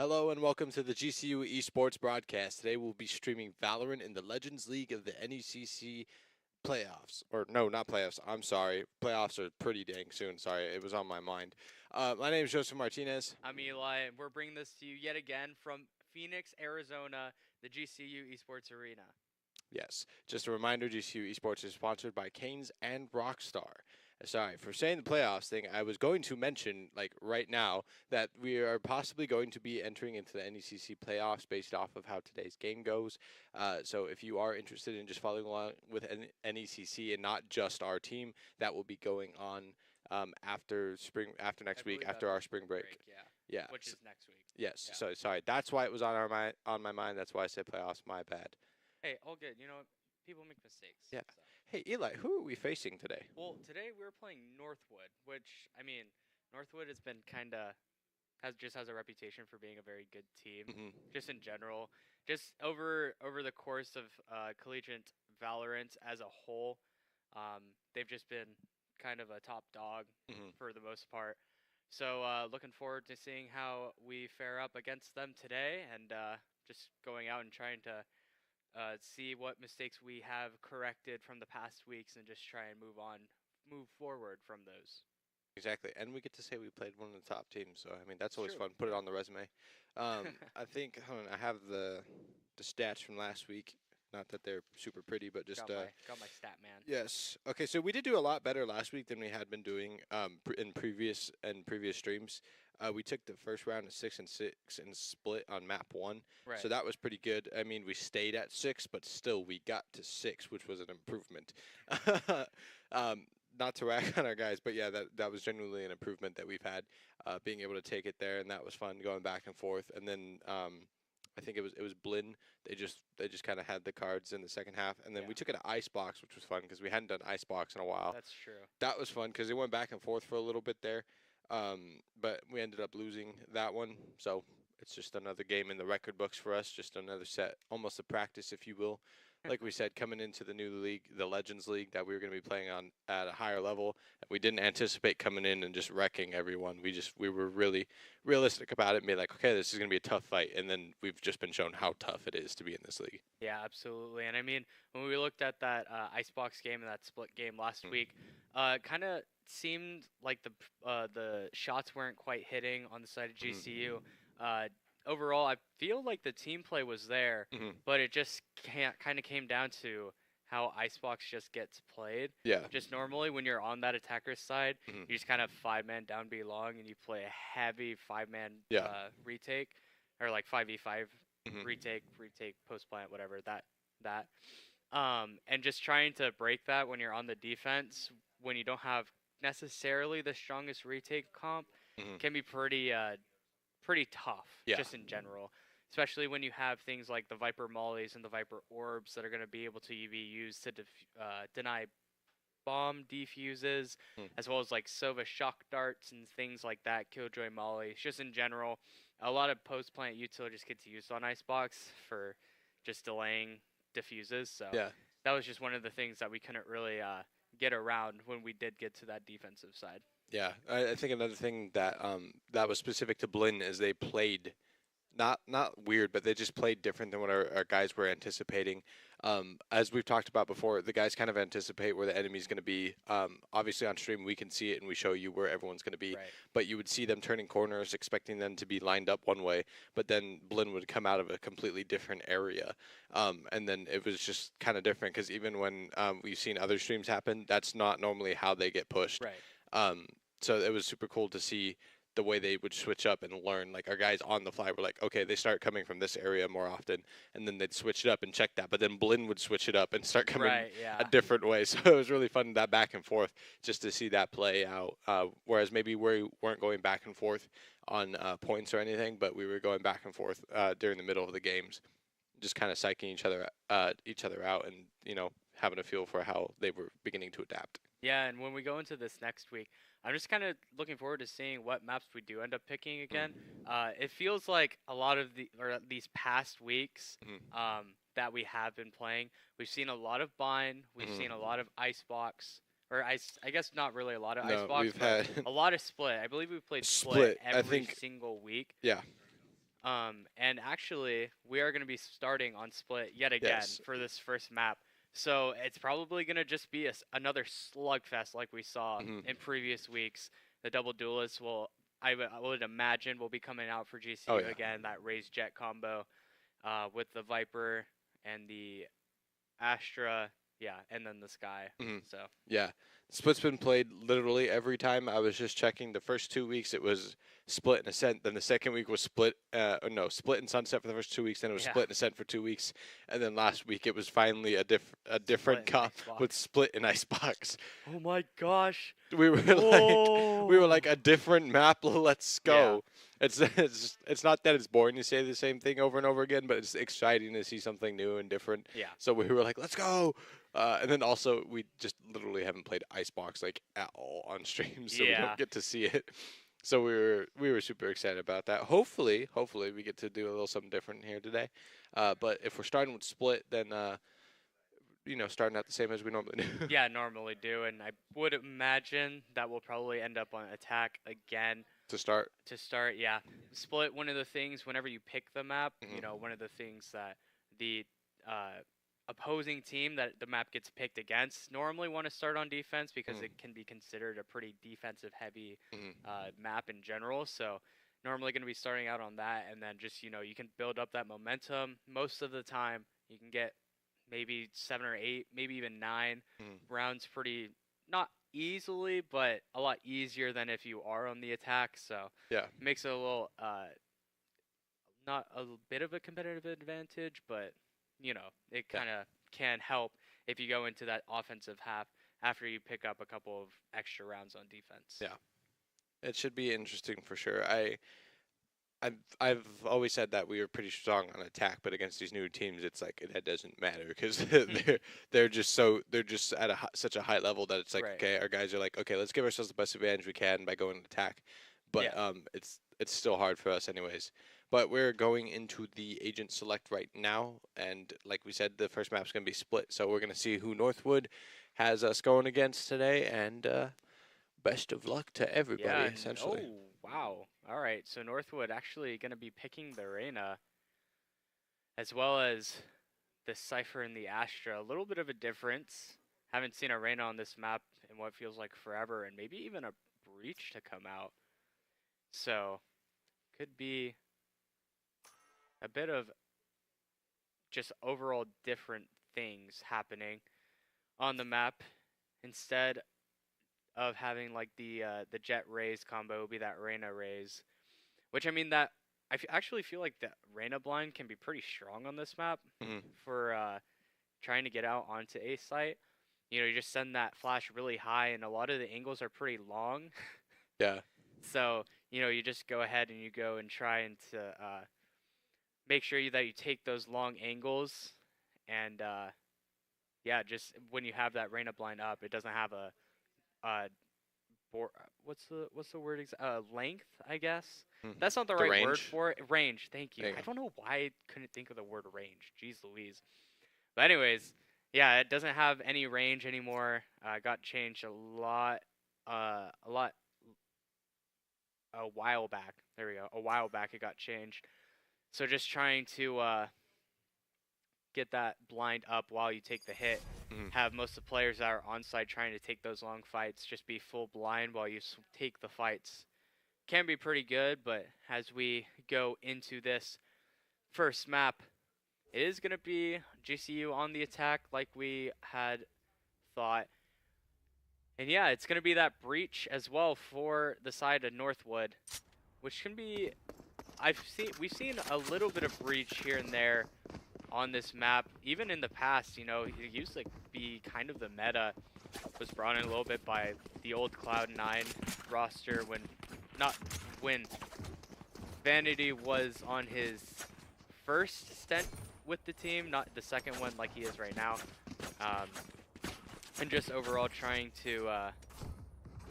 Hello and welcome to the GCU Esports broadcast. Today we'll be streaming Valorant in the Legends League of the NECC playoffs. Or no, not playoffs. I'm sorry. Playoffs are pretty dang soon. Sorry, it was on my mind. My name is Joseph Martinez. I'm Eli, and we're bringing this to you yet again from Phoenix, Arizona, the GCU Esports Arena. Yes, just a reminder, GCU Esports is sponsored by Canes and Rockstar. Sorry for saying the playoffs thing. I was going to mention, like right now, that we are possibly going to be entering into the NECC playoffs based off of how today's game goes. So if you are interested in just following along with NECC and not just our team, that will be going on after next week, after our spring break. Yeah. Which is next week. Yes. Yeah. So sorry. That's why it was on my mind. That's why I said playoffs. My bad. Hey, all good. You know, people make mistakes. Yeah. So. Hey, Eli, who are we facing today? Well, today we're playing Northwood, which, I mean, Northwood has been has a reputation for being a very good team, just in general. Just over the course of collegiate Valorant as a whole, they've just been kind of a top dog for the most part. So looking forward to seeing how we fare up against them today, and just going out and trying to see what mistakes we have corrected from the past weeks and just try and move forward from those. Exactly, and we get to say we played one of the top teams, so I mean that's always True. fun. Put it on the resume. I think I have the stats from last week. Not that they're super pretty, but just got my stat man. Yes. Okay, so we did do a lot better last week than we had been doing in previous streams. We took the first round of 6 and 6 and split on map 1. Right. So that was pretty good. I mean, we stayed at 6, but still we got to 6, which was an improvement. Not to rag on our guys, but yeah, that was genuinely an improvement that we've had, being able to take it there, and that was fun going back and forth. And then I think it was Blinn. They just kind of had the cards in the second half, and then we took it to Icebox, which was fun because we hadn't done Icebox in a while. That's true. That was fun because it went back and forth for a little bit there, but we ended up losing that one. So it's just another game in the record books for us, just another set, almost a practice, if you will. Like we said, coming into the new league, the Legends League, that we were going to be playing on at a higher level. We didn't anticipate coming in and just wrecking everyone. We were really realistic about it and be like, okay, this is going to be a tough fight. And then we've just been shown how tough it is to be in this league. Yeah, absolutely. And I mean, when we looked at that Icebox game and that split game last week, kind of seemed like the shots weren't quite hitting on the side of GCU. Overall, I feel like the team play was there, but it just kind of came down to how Icebox just gets played. Yeah. Just normally when you're on that attacker's side, you just kind of 5-man down B long and you play a heavy 5-man retake, or like 5v5 retake, post plant, whatever that. And just trying to break that when you're on the defense, when you don't have necessarily the strongest retake comp, can be pretty tough, just in general, especially when you have things like the Viper Mollies and the Viper Orbs that are going to be able to be used to deny bomb defuses, as well as like Sova Shock Darts and things like that, Killjoy Molly. Just in general, a lot of post-plant util just gets used on Icebox for just delaying diffuses, so that was just one of the things that we couldn't really get around when we did get to that defensive side. Yeah, I think another thing that that was specific to Blinn is they played not weird, but they just played different than what our guys were anticipating. As we've talked about before, the guys kind of anticipate where the enemy's going to be. Obviously on stream we can see it and we show you where everyone's going to be, but you would see them turning corners expecting them to be lined up one way, but then Blinn would come out of a completely different area. And then it was just kind of different because even when we've seen other streams happen, that's not normally how they get pushed. So it was super cool to see the way they would switch up and learn. Like our guys on the fly were like, okay, they start coming from this area more often, and then they'd switch it up and check that. But then Blinn would switch it up and start coming a different way. So it was really fun, that back and forth, just to see that play out. Whereas maybe we weren't going back and forth on points or anything, but we were going back and forth during the middle of the games, just kind of psyching each other out, and having a feel for how they were beginning to adapt. Yeah, and when we go into this next week, I'm just kind of looking forward to seeing what maps we do end up picking again. It feels like a lot of these past weeks that we have been playing, we've seen a lot of Bind, we've seen a lot of Icebox, or I guess not really a lot of Icebox, we've but had a lot of Split. I believe we've played Split every single week. Yeah. And actually, we are going to be starting on Split yet again Yes. for this first map. So it's probably going to just be another slugfest like we saw in previous weeks. The double duelists I would imagine, will be coming out for GCU again. That Raze Jet combo with the Viper and the Astra, and then the Sky. So yeah, Split's been played literally every time. I was just checking. The first 2 weeks it was Split and Ascent. Then the second week was Split. Split and Sunset for the first 2 weeks. Then it was Split and Ascent for 2 weeks. And then last week it was finally a different comp with Split and Icebox. Oh my gosh! We were like a different map. Let's go. Yeah. It's not that it's boring to say the same thing over and over again, but it's exciting to see something new and different. Yeah. So we were like, let's go. And then also we just literally haven't played Icebox like at all on stream, so we don't get to see it. So we were super excited about that. Hopefully we get to do a little something different here today. But if we're starting with Split, then starting out the same as we normally do. Yeah, normally do, and I would imagine that we'll probably end up on attack again. To start, yeah. Split, one of the things, whenever you pick the map, one of the things that the opposing team that the map gets picked against normally want to start on defense because it can be considered a pretty defensive-heavy map in general. So normally going to be starting out on that, and then just, you can build up that momentum. Most of the time, you can get maybe 7 or 8, maybe even 9 rounds pretty, not easily, but a lot easier than if you are on the attack. So yeah, makes it a little not a bit of a competitive advantage, but it kind of can help if you go into that offensive half after you pick up a couple of extra rounds on defense. Yeah, it should be interesting for sure. I've always said that we were pretty strong on attack, but against these new teams, it's like that doesn't matter because they're just at such a high level that it's like okay, our guys are like okay, let's give ourselves the best advantage we can by going to attack, but it's still hard for us anyways. But we're going into the agent select right now, and like we said, the first map's gonna be Split, so we're gonna see who Northwood has us going against today, and best of luck to everybody. Essentially. Oh. Wow. All right. So Northwood actually going to be picking the Reyna as well as the Cypher and the Astra. A little bit of a difference. Haven't seen a Reyna on this map in what feels like forever, and maybe even a Breach to come out. So could be a bit of just overall different things happening on the map instead of having like the Jet Raze combo would be that Reyna Raze, which I mean that actually feel like the Reyna blind can be pretty strong on this map for trying to get out onto A site. You just send that flash really high, and a lot of the angles are pretty long. Yeah. So you just go ahead and you go and try and to make sure that you take those long angles, and just when you have that Reyna blind up, it doesn't have a what's the word? Length, I guess. That's not the right word for it. Range. Thank you. I don't know why I couldn't think of the word range. Jeez Louise. But anyways, yeah, it doesn't have any range anymore. Got changed a while back. There we go. A while back it got changed. So just trying to get that blind up while you take the hit. Have most of the players that are on site trying to take those long fights just be full blind while you take the fights. Can be pretty good, but as we go into this first map, it is going to be GCU on the attack like we had thought. And yeah, it's going to be that Breach as well for the side of Northwood, which can be, we've seen a little bit of Breach here and there on this map. Even in the past, it used to be kind of the meta. Was brought in a little bit by the old Cloud9 roster when Vanity was on his first stint with the team, not the second one like he is right now. And just overall trying to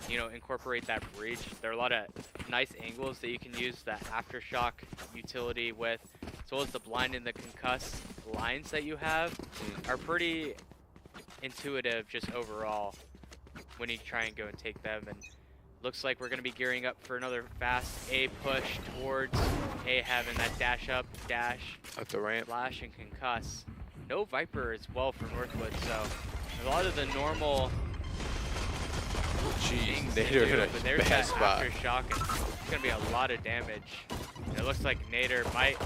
incorporate that Breach. There are a lot of nice angles that you can use that Aftershock utility with, as well as the blind and the concuss lines that you have are pretty intuitive just overall when you try and go and take them. And Looks like we're going to be gearing up for another fast A push towards A, having that dash up, dash, up the ramp, flash, and concuss. No Viper as well for Northwood, so a lot of the normal things they do, but there's that aftershock, and it's going to be a lot of damage. And it looks like Nader might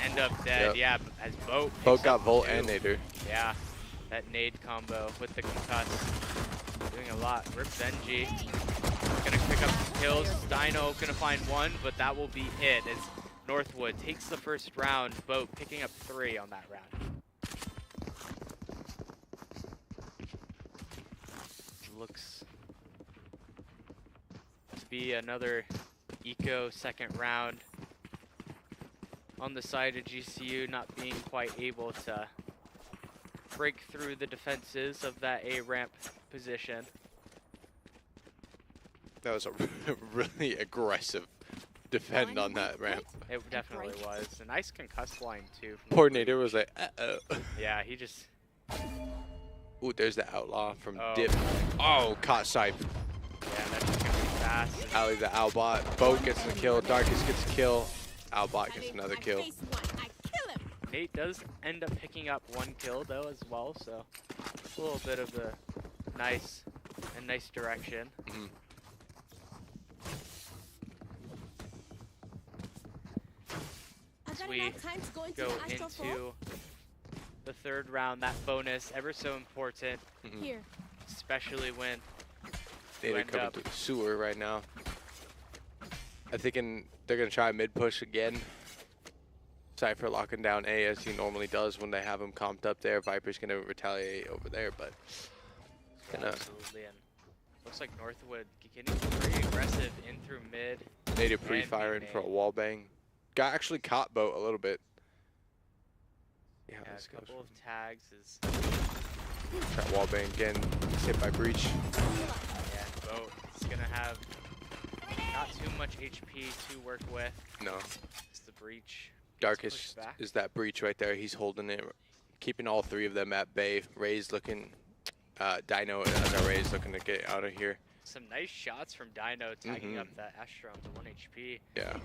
end up dead. Yep. Yeah, as Boat got Volt and Nader. Yeah, that nade combo with the concuss doing a lot. Rip Benji gonna pick up some kills. Dino gonna find one, but that will be it as Northwood takes the first round. Boat picking up 3 on that round. Looks to be another eco second round on the side of GCU, not being quite able to break through the defenses of that A ramp position. That was a really aggressive defend on that ramp. It definitely was. A nice concuss line too. Poor Nader was like, uh-oh. Yeah, he just... Ooh, there's the outlaw from Dip. Oh, caught Sipe. Yeah, that's just gonna be fast. Ali the Owlbot. Boat gets the kill. Darkest gets a kill. Owlbot gets another kill. Nate does end up picking up 1 kill though as well, so it's a little bit of a nice direction. Mm-hmm. As we go into the 3rd round, that bonus ever so important, especially when they're coming to the sewer right now. I'm thinking they're gonna try mid push again. Cypher locking down A as he normally does when they have him comped up there. Viper's gonna retaliate over there, but absolutely. And looks like Northwood getting pretty aggressive in through mid. Native pre-firing for a wall bang. Got actually caught Boat a little bit. Yeah, a couple of tags is... Try wall bang again. He's hit by breach. Yeah, Boat is gonna have not too much HP to work with. No. It's the breach. Darkest is that breach right there. He's holding it, keeping all 3 of them at bay. Ray's looking, Dino and our Ray's looking to get out of here. Some nice shots from Dino tagging up that Astrom to 1 HP. Yeah.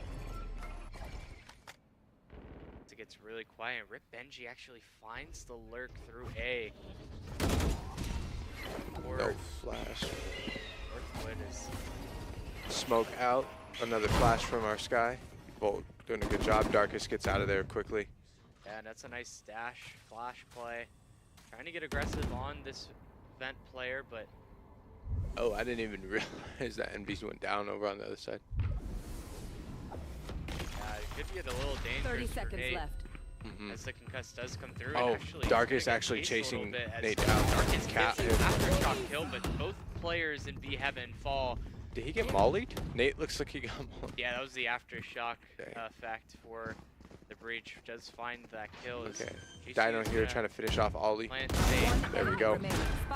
It gets really quiet. Rip Benji actually finds the lurk through A. No flash. Northwood is... Smoke out. Another flash from our Sky. Bolt doing a good job. Darkest gets out of there quickly. Yeah, and that's a nice dash flash play. Trying to get aggressive on this vent player, but... Oh, I didn't even realize that NBC went down over on the other side. It could get a little dangerous 30 seconds left. As the concuss does come through. Oh, and Darkest actually chasing Nate down. Darkest cat him. Aftershock kill, but both players in B heaven fall. Did he get mollied? Nate looks like he got mollied. Yeah, that was the aftershock effect for the breach. Does find that kill. Okay. Dino here trying to finish off Ollie. There we go.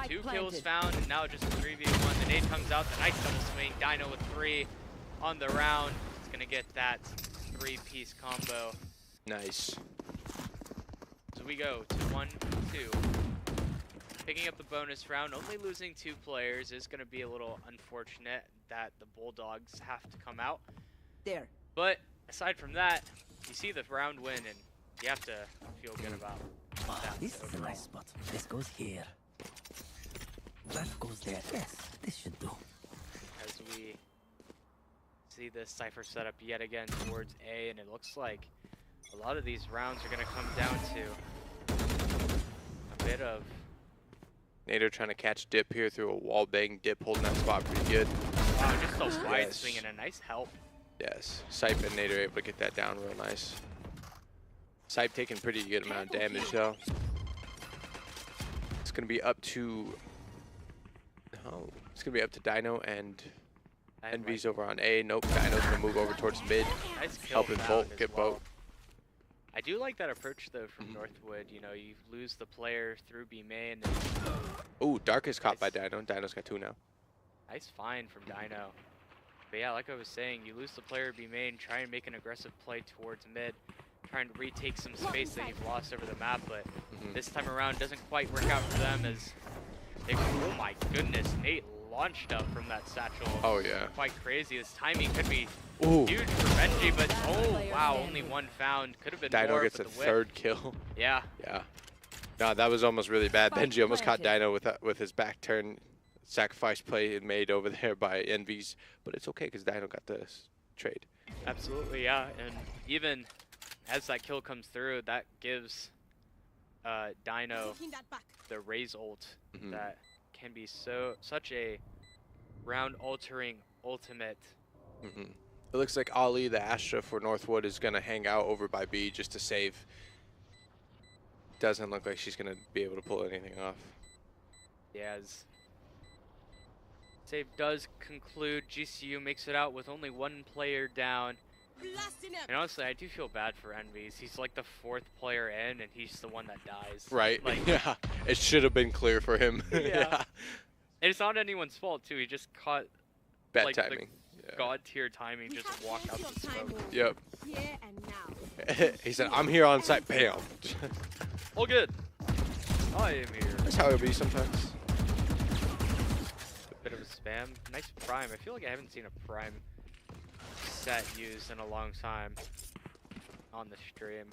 2 kills found, and now just a 3v1. The nade comes out. The nice double swing. Dino with 3 on the round. It's gonna get that 3-piece combo. Nice. So we go to 1-2. Picking up the bonus round, only losing 2 players is going to be a little unfortunate that the Bulldogs have to come out. There. But aside from that, you see the round win, and you have to feel good about that. This is a nice spot. This goes here. That goes there. Yes, this should do. As we see this Cypher setup yet again towards A, and it looks like a lot of these rounds are going to come down to a bit of... Nader trying to catch Dip here through a wall bang. Dip holding that spot pretty good. Wow, just a wide swing and a nice help. Yes, Sipe and Nader able to get that down real nice. Sipe taking pretty good amount of damage though. It's going to be up to... No, it's going to be up to Dino and Envy's over on A. Nope, Dino's going to move over towards mid. Nice kill. Helping Bolt get Bolt. I do like that approach though from Northwood. You know, you lose the player through B main. Ooh, Darkest caught by Dino. Dino's got 2 now. Nice find from Dino. But yeah, like I was saying, you lose the player B main, try and make an aggressive play towards mid, trying to retake some space that you've lost over the map, but this time around doesn't quite work out for them as they, oh my goodness, Nate launched up from that satchel. Oh, yeah. Quite crazy. This timing could be Ooh. huge for Benji, but oh, wow, only one found. Could have been Dino more, gets but a the whip. third kill. Yeah. Yeah. No, that was almost really bad. Benji almost caught Dino with his back turn. Sacrifice play made over there by Envy's, but it's okay because Dino got the trade. Absolutely, yeah. And even as that kill comes through, that gives Dino the Raze ult that can be such a round-altering ultimate. It looks like Ali, the Astra for Northwood, is going to hang out over by B just to save. Doesn't look like she's going to be able to pull anything off. Yeah, as save does conclude, GCU makes it out with only one player down. And honestly, I do feel bad for Envy's. He's like the 4th player in, and he's the one that dies. Right. Like, yeah. It should have been clear for him. Yeah. And it's not anyone's fault, too. He just caught bad like, timing. The god tier timing, just walk out the smoke. Yep. He said, I'm here on site. Bam. All good. I am here. That's how it'll be sometimes. A bit of a spam. Nice prime. I feel like I haven't seen a prime set used in a long time on the stream.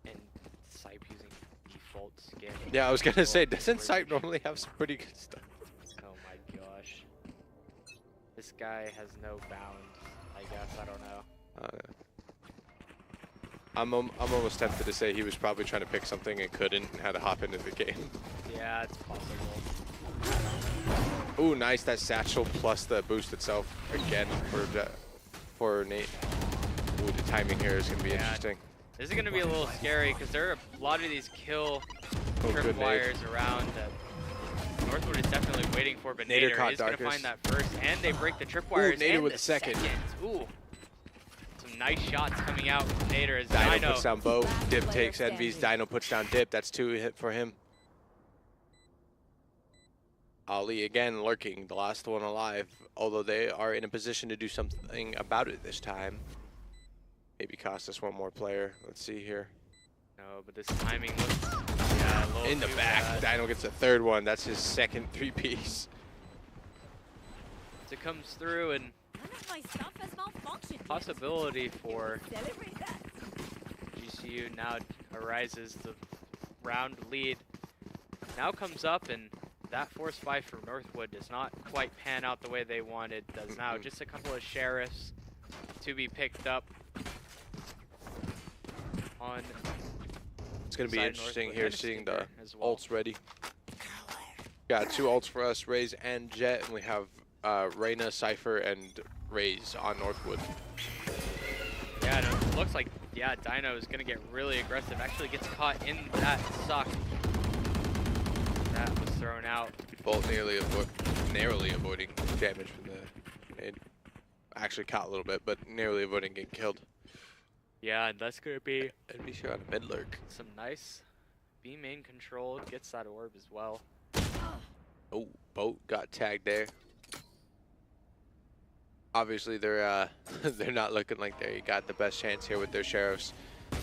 And Sipe using default skin. Yeah, I was gonna say, doesn't Sipe normally have some pretty good stuff? Oh my gosh. This guy has no bounds, I guess. I don't know. I'm almost tempted to say he was probably trying to pick something and couldn't and had to hop into the game. Yeah, it's possible. Ooh, nice. That satchel plus the boost itself again for Nate. Ooh, the timing here is going to be interesting. This is going to be a little scary because there are a lot of these kill tripwires around that Northwood is definitely waiting for, but Nader is going to find that first, and they break the tripwires. Ooh, Nader with the second. Ooh. Some nice shots coming out from Nader as Dino puts down bow. Dip takes Envy's. Dino puts down Dip. That's 2 hit for him. Ali again lurking, the last one alive, although they are in a position to do something about it this time. Maybe cost us one more player. Let's see here. No, but this timing looks a little in the back. Dino gets a 3rd one. That's his 2nd 3-piece. It comes through, and possibility for GCU now arises. The round lead now comes up, and that force 5 from Northwood does not quite pan out the way they wanted. Does now just a couple of sheriffs to be picked up on. It's going to be interesting here seeing the ults ready. Got 2 ults for us, Raze and Jet, and we have Reyna, Cypher, and Raze on Northwood. Yeah, it looks like, Dino is going to get really aggressive. Actually gets caught in that suck. That was thrown out. Bolt narrowly avoiding damage from the nade. Actually caught a little bit, but narrowly avoiding getting killed. Yeah, and that's going to be Envy shot a mid lurk. Some nice B main control. Gets that orb as well. Oh, Boat got tagged there. Obviously, they're not looking like they got the best chance here with their sheriffs,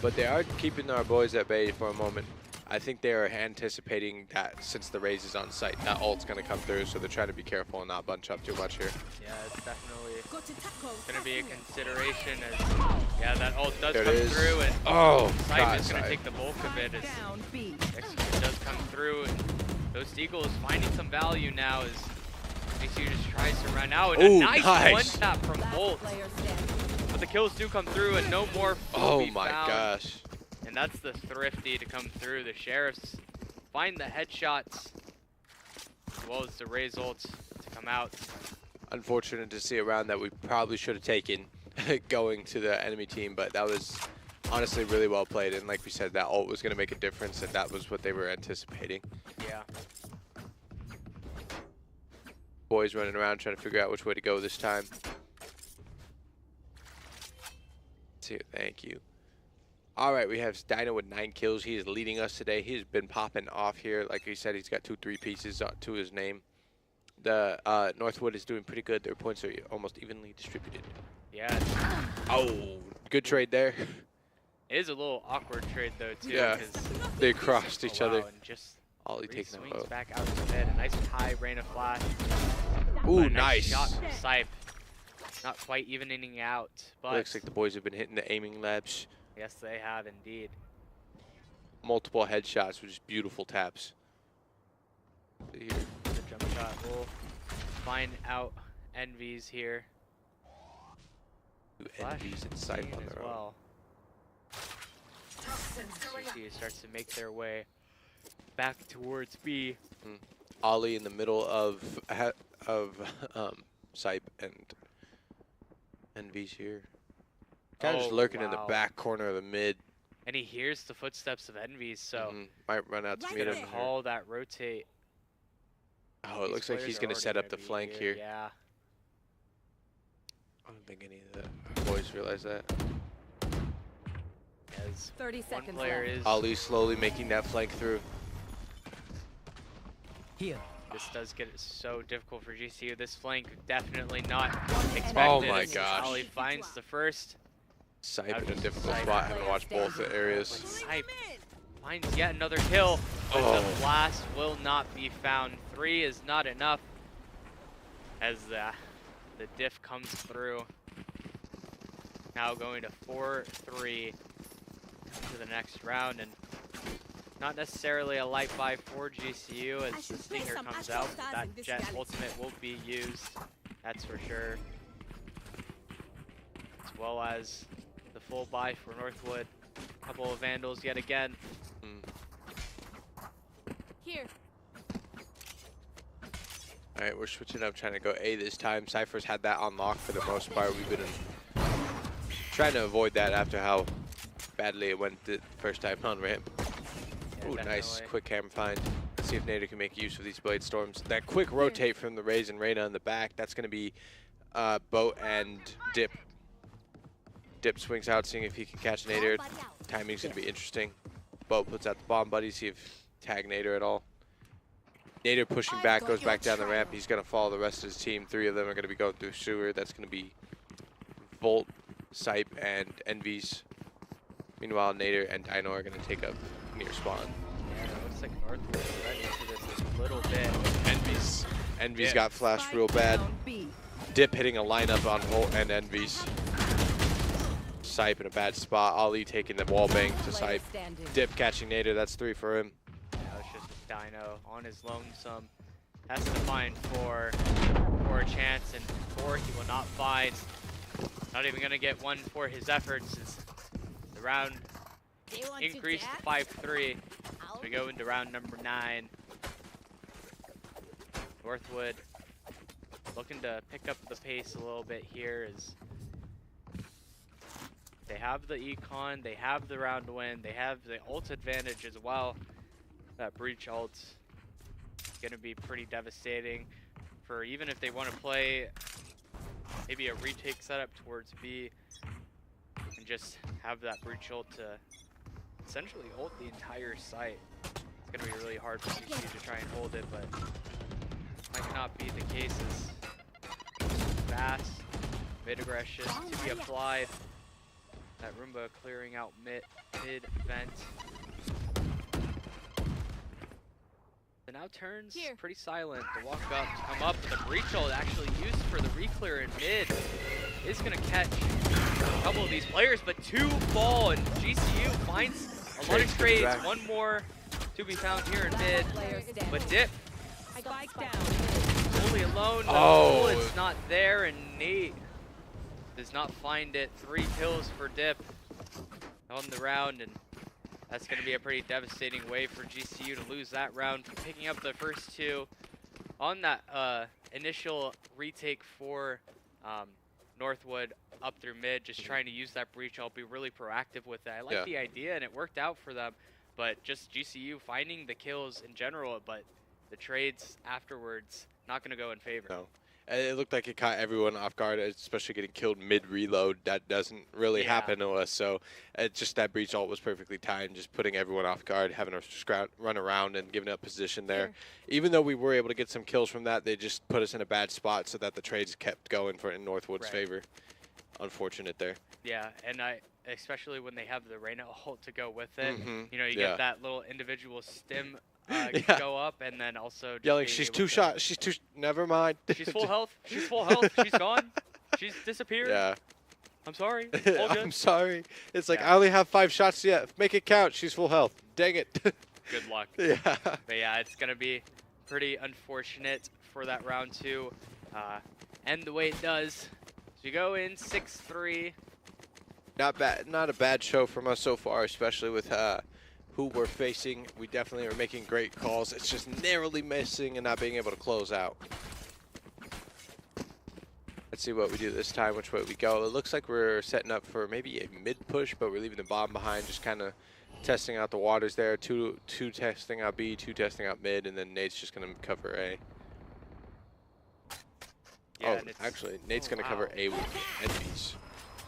but they are keeping our boys at bay for a moment. I think they are anticipating that since the Raze is on site, that ult's going to come through, so they're trying to be careful and not bunch up too much here. Yeah, it's definitely going to be a consideration as, that ult does come through, and Sipe is going to take the bulk of it as execute does come through, and those Eagles finding some value now as GCU just tries to run out, and a nice one-tap from Bolt. But the kills do come through, and no more will be found. Gosh. And that's the thrifty to come through. The sheriffs find the headshots as well as the Raze ults to come out. Unfortunate to see a round that we probably should have taken going to the enemy team, but that was honestly really well played. And like we said, that ult was going to make a difference, and that was what they were anticipating. Yeah. Boys running around trying to figure out which way to go this time. Let's see, thank you. All right, we have Dino with 9 kills. He is leading us today. He's been popping off here. Like he said, he's got 2 3-pieces to his name. The Northwood is doing pretty good. Their points are almost evenly distributed. Yeah. Oh, good trade there. It is a little awkward trade though too. Yeah, they crossed each other. And just Ollie taking swings a vote. back out to mid. A nice high Reyna flash. Ooh, A nice. shot from Sipe. Not quite evening out, but Looks like the boys have been hitting the aiming labs. yes, they have indeed. Multiple headshots with just beautiful taps. Here. The jump shot will find out Envy's here. Two Flash Envies and Sipe seen on as their own. well. GCU starts to make their way back towards B. Ollie in the middle of Sipe and Envy's here. Kind of just lurking in the back corner of the mid. And he hears the footsteps of Envy's, so might run out to meet him. Call that rotate. Oh, it looks like he's going to set up the flank here. Yeah. I don't think any of the boys realize that. As 30 one seconds player left. is. Ali slowly making that flank through. Here. This does get it so difficult for GCU. This flank definitely not expected. Oh my gosh. Ali finds the first. Sipe in a difficult spot, having to watch both the areas. Sipe finds yet another kill, but the blast will not be found. 3 is not enough as the diff comes through. Now going to 4-3 to the next round, and not necessarily a light buy for GCU as the Stinger comes out, but that Jet ultimate will be used, that's for sure. As well as the full buy for Northwood. Couple of Vandals yet again. Here. Alright, we're switching up, trying to go A this time. Cypher's had that on lock for the most part. We've been trying to avoid that after how badly it went the first time on ramp. Yeah, Ooh, nice quick camera find. Let's see if Nader can make use of these blade storms. That quick rotate from the Raze and Reyna in the back, that's going to be Boat and Dip. Dip swings out, seeing if he can catch Nader. Timing's going to be interesting. Boat puts out the bomb buddy, see if tag Nader at all. Nader pushing back, goes back down the ramp. He's going to follow the rest of his team. 3 of them are going to be going through sewer. That's going to be Volt, Sipe, and Envy's. Meanwhile, Nader and Dino are going to take up near spawn. Yeah, it looks like Northwood is ready into this a little bit. Envy's got flashed real bad. Dip hitting a lineup on Volt and Envy's. Sipe in a bad spot. Ali taking the wall bang to Sipe. Dip catching Nader. That's 3 for him. Now it's just Dino on his lonesome. Has to find for a chance, and 4 he will not find. Not even going to get 1 for his efforts. As the round increased to 5-3. So we go into round number 9. Northwood looking to pick up the pace a little bit here as they have the econ, they have the round win, they have the ult advantage as well. That breach ult's gonna be pretty devastating for even if they want to play maybe a retake setup towards B and just have that breach ult to essentially ult the entire site. It's gonna be really hard for GCU to try and hold it, but might not be the case as fast mid aggression to be applied. That Roomba clearing out mid vent. The now turns pretty silent. The walk up to come up, but the breach ult actually used for the reclear in mid is gonna catch a couple of these players, but 2 fall, and GCU finds a lot of trades. 1 more to be found here in mid, but Dip fully alone. The bullet's not there, and Nate does not find it. 3 kills for Dip on the round, and that's going to be a pretty devastating way for GCU to lose that round. Picking up the first 2 on that initial retake for Northwood up through mid, just trying to use that breach. I'll be really proactive with that. I like the idea, and it worked out for them, but just GCU finding the kills in general, but the trades afterwards not going to go in favor. No. It looked like it caught everyone off guard, especially getting killed mid-reload. That doesn't really happen to us, so just that breach ult was perfectly timed, just putting everyone off guard, having us run around and giving up position there. Even though we were able to get some kills from that, they just put us in a bad spot so that the trades kept going in Northwood's favor. Unfortunate there. Yeah, and especially when they have the Reyna ult to go with it. You know, you get that little individual stim go up, and then also just Yelling, being she's able two to- shots. She's two. Never mind. She's full health. She's full health. She's gone. She's disappeared. Yeah. I'm sorry. All good. I'm sorry. It's like Yeah. I only have 5 shots yet. Make it count. She's full health. Dang it. Good luck. Yeah. But yeah, it's gonna be pretty unfortunate for that round 2. End the way it does. So you go in 6-3. Not bad. Not a bad show from us so far, especially with who we're facing. We definitely are making great calls. It's just narrowly missing and not being able to close out. Let's see what we do this time, which way we go. It looks like we're setting up for maybe a mid push, but we're leaving the bomb behind, just kind of testing out the waters there. Two testing out B, 2 testing out mid, and then Nate's just going to cover A. Yeah, Oh, actually, Nate's going to cover A with NBs.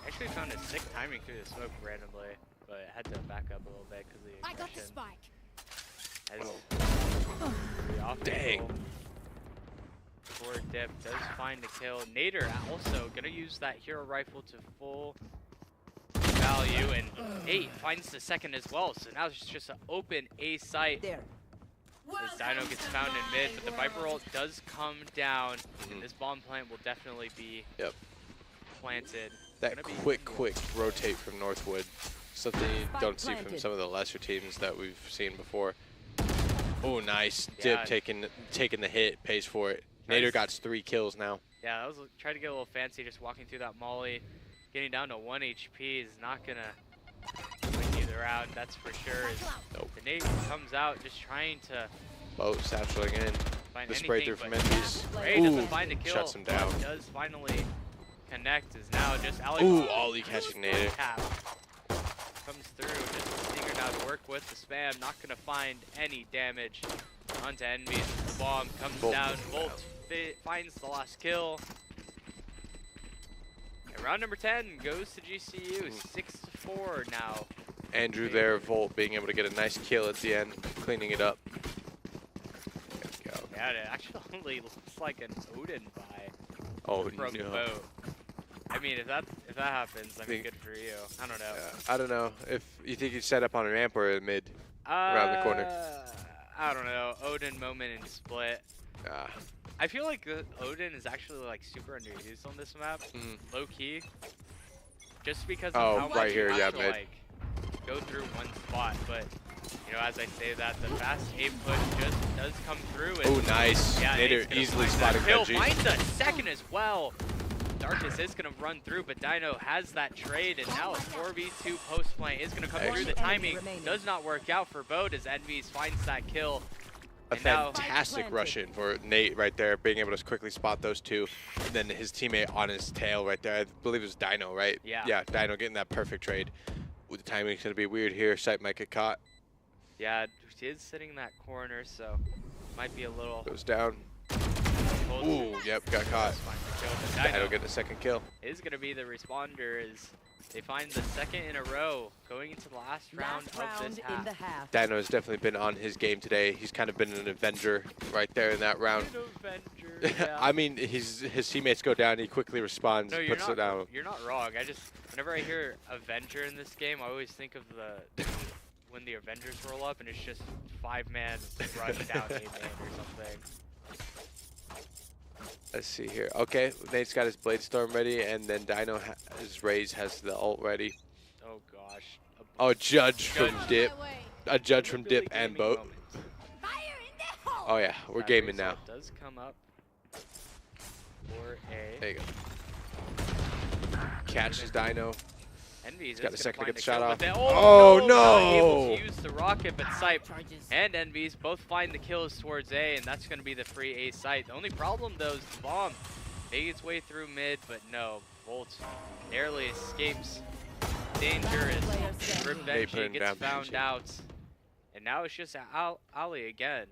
I actually found a sick timing through the smoke randomly, but I had to back up a little bit because of the I got the aggression. spike. As off Dang. angle. Forward dip does find the kill. Nader also gonna use that hero rifle to full value, and Nate finds the second as well. So now it's just an open A site. There. As Dino gets found in mid, but the Viper ult does come down, and this bomb plant will definitely be planted. That quick rotate from Northwood. Something you don't see from some of the lesser teams that we've seen before. Oh, nice. Dip taking the hit, pays for it. Nader got 3 kills now. Yeah, I was trying to get a little fancy just walking through that molly. Getting down to 1 HP is not going to win you the round, that's for sure. Nope. The Nate comes out just trying to Satcheling in. find The spray anything, through but from Envies. Ray doesn't find a kill. Shuts him down. But does finally connect, is now just Ali. Ooh, Ollie catching Nader. Comes through, just eager now to work with the spam, not going to find any damage onto Envies. The bomb comes down, Volt finds the last kill. And round number 10 goes to GCU, 6-4 now. Andrew there, Volt being able to get a nice kill at the end, cleaning it up. There we go. Yeah, it actually looks like an Odin buy Oh from no. Boat. I mean, if that happens, I mean, good for you. I don't know. I don't know if you think he'd set up on a ramp or a mid around the corner. I don't know. Odin moment and split. I feel like Odin is actually like super underused on this map, low key. Just because of how much you have to, mid. like, go through one spot. But you know, as I say that, the fast A push just does come through. Oh, nice. Yeah, Nader easily spotting kill. Benji. Finds a second as well. Darkness is going to run through, but Dino has that trade, and now a 4v2 post play is going to come through. The timing does not work out for Bode as Envies finds that kill. A fantastic rush in for Nate right there, being able to quickly spot those two. And then his teammate on his tail right there. I believe it was Dino, right? Yeah. Yeah, Dino getting that perfect trade. Ooh, the timing's going to be weird here. Sight might get caught. Yeah, she is sitting in that corner, so might be a little... Goes down. Ooh, yep, got caught. Dino getting a second kill. Is going to be the responder as they find the second in a row going into the last round of this half. Dino has definitely been on his game today. He's kind of been an Avenger right there in that round. I mean, his teammates go down, he quickly responds, puts it down. You're not wrong. Whenever I hear Avenger in this game, I always think of when the Avengers roll up and it's just 5-man run down 8-man or something. Let's see here. Okay, Nate's got his Blade Storm ready, and then Dino, his Raze has the ult ready. Oh gosh. Oh, Judge from Dip. A Judge from Dip and Boat. Oh yeah, we're gaming now. Does come up for a... There you go. Catches Dino. Envy's got a second to get the shot off. Oh no! Not able to use the rocket, but Sight and Envy's both find the kills towards A, and that's going to be the free A site. The only problem though is the bomb making its way through mid, but no, Volt narrowly escapes danger as Benji gets found out, and now it's just Ali again.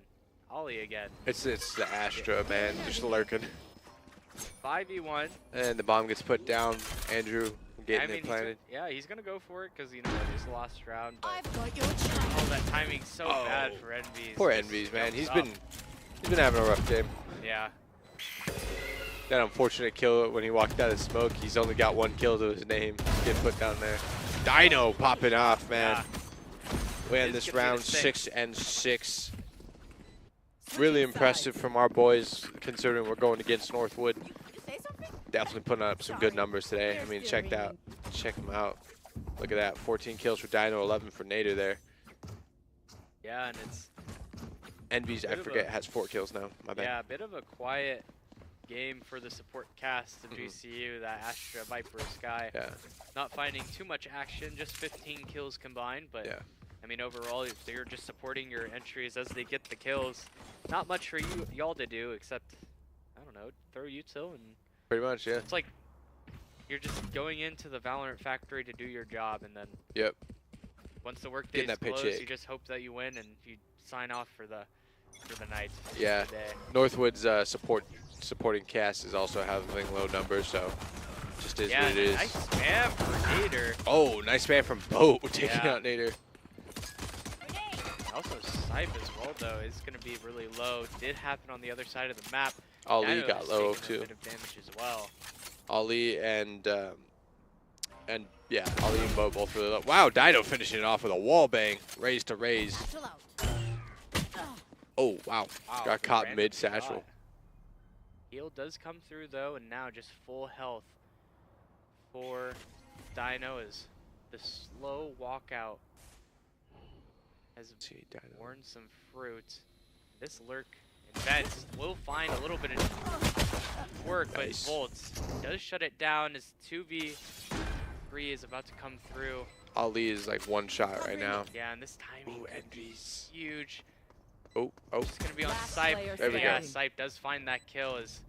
It's the Astra, man, just lurking. 5v1. And the bomb gets put down. Andrew getting it planted. Yeah, he's gonna go for it because you know just the last round. But oh, that timing's so bad for Envy's. Poor Envy's, man. He's been having a rough game. Yeah. That unfortunate kill when he walked out of smoke. He's only got 1 kill to his name. Getting put down there. Dino popping off, man. Yeah. We end this round 6-6. really impressive from our boys, considering we're going against Northwood. Definitely putting up some good numbers today. I mean, check them out. Look at that, 14 kills for Dino, 11 for Nader there. Yeah, and it's Envy's, I forget, has 4 kills now. My bad. Yeah, a bit of a quiet game for the support cast of GCU. That Astra Viper Sky. Yeah. Not finding too much action, just 15 kills combined, but yeah. I mean, overall, you're just supporting your entries as they get the kills. Not much for y'all to do except, I don't know, throw util and. Pretty much, yeah. It's like you're just going into the Valorant factory to do your job, and then. Yep. Once the work day's closed, you just hope that you win and you sign off for the night. Yeah. Northwood's supporting cast is also having low numbers, so just is what it is. Nice spam for Nader. Oh, nice spam from Boat taking out Nader. Also, Sipe as well, though, is going to be really low. Did happen on the other side of the map. Ali got low too. A bit of damage as well. Ali and yeah, Ali and Bo both really low. Wow, Dino finishing it off with a wall bang, raise to raise. Oh wow, got caught mid satchel. Heal does come through though, and now just full health for Dino as the slow walkout has borne some fruit. This lurk and Vents will find a little bit of work, but Volts does shut it down as 2v3 is about to come through. Ali is like one shot right now. Yeah, and this timing is huge. Oh. It's going to be on Sipe. There we go. Sipe does find that kill as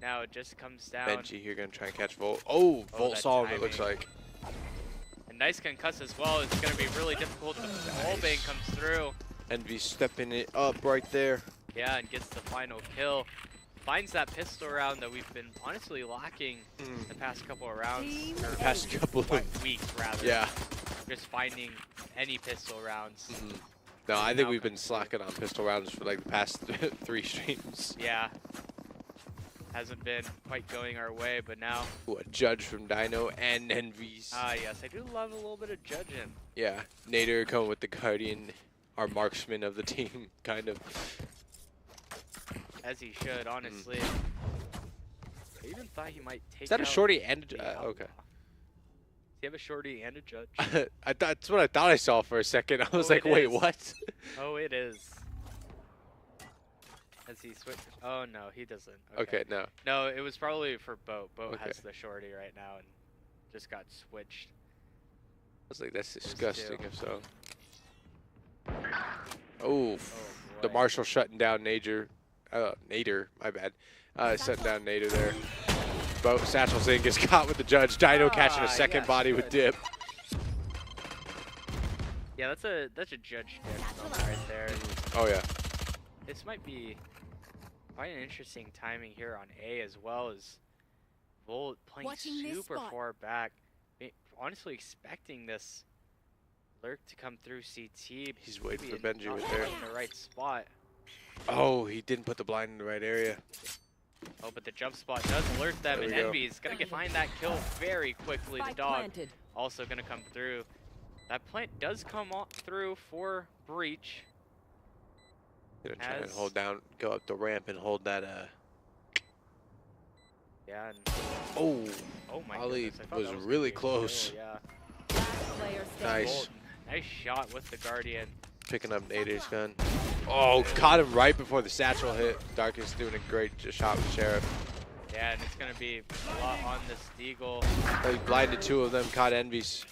now it just comes down. Benji here going to try and catch Volt. Oh, Volt saw him, it looks like. And nice concuss as well. It's going to be really difficult. The wall bang comes through. Envy stepping it up right there. Yeah, and gets the final kill. Finds that pistol round that we've been honestly lacking the past couple of rounds. Or past couple of weeks, rather. Yeah. Just finding any pistol rounds. No, I think we've been slacking on pistol rounds for like the past 3 streams. Yeah. Hasn't been quite going our way, but now. Ooh, a judge from Dino and Envy's. Yes, I do love a little bit of judging. Yeah, Nader coming with the Guardian, our marksman of the team, kind of. As he should, honestly. I even thought he might take. Is that a shorty and okay? Do you have a shorty and a judge? That's what I thought I saw for a second. I was like, wait, what? Oh, it is. Has he switched? Oh, no, he doesn't. Okay, no. No, it was probably for Boat. Boat has the shorty right now and just got switched. I was like, that's disgusting if so. Oh, the Marshal shutting down Nader, my bad. Shutting down Nader there. Boat satchels in, gets caught with the judge. Dino catching a second body with dip. Yeah, that's a judge dip right there. Oh yeah. This might be quite an interesting timing here on A as well as Volt playing super far back. Honestly expecting this lurk to come through CT. He's waiting for Benji right there. In the right spot. Oh, he didn't put the blind in the right area. Oh, but the jump spot does alert them, and Envy's going to find that kill very quickly. The dog also going to come through. That plant does come through for Breach. Gonna try and hold down, go up the ramp and hold that. Yeah. And oh my Ali goodness, was really close. Kill, yeah. Nice. Nice shot with the Guardian. Picking up Nader's gun. Oh, caught him right before the satchel hit. Darkest doing a great shot with Sheriff. Yeah, and it's going to be a lot on the Steagle. Oh, he blinded 2 of them, caught Envy's.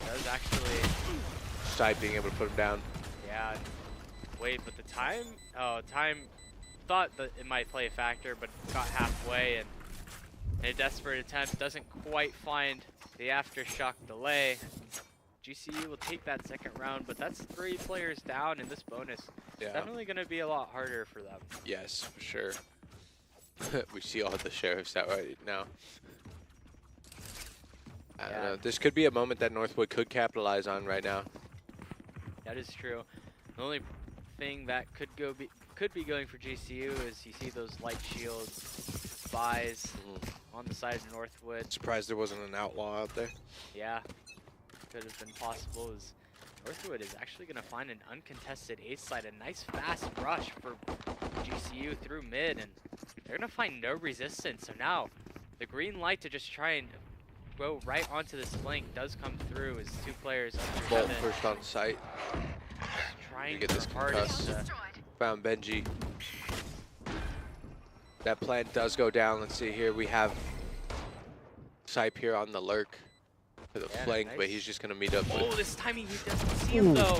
Does actually. Sipe being able to put him down. Yeah. Wait, but the time? Oh, time. Thought that it might play a factor, but got halfway and in a desperate attempt doesn't quite find the aftershock delay. GCU will take that second round, but that's 3 players down in this bonus. Yeah. Definitely going to be a lot harder for them. Yes, for sure. We see all the sheriffs out right now. I don't know. This could be a moment that Northwood could capitalize on right now. That is true. The only thing that could be going for GCU is you see those light shields, buys on the side of Northwood. Surprised there wasn't an outlaw out there. Yeah. Could have been possible as Northwood is actually going to find an uncontested ace side. A nice fast rush for GCU through mid, and they're going to find no resistance. So now the green light to just try and go right onto this flank does come through as 2 players under Volt 7. first on site. Trying You get this their hardest concuss. to- Found Benji. That plant does go down. Let's see here. We have Sipe here on the lurk for the Yeah, flank, but nice. he's just going to meet up Oh, with... this timing, he doesn't see him though.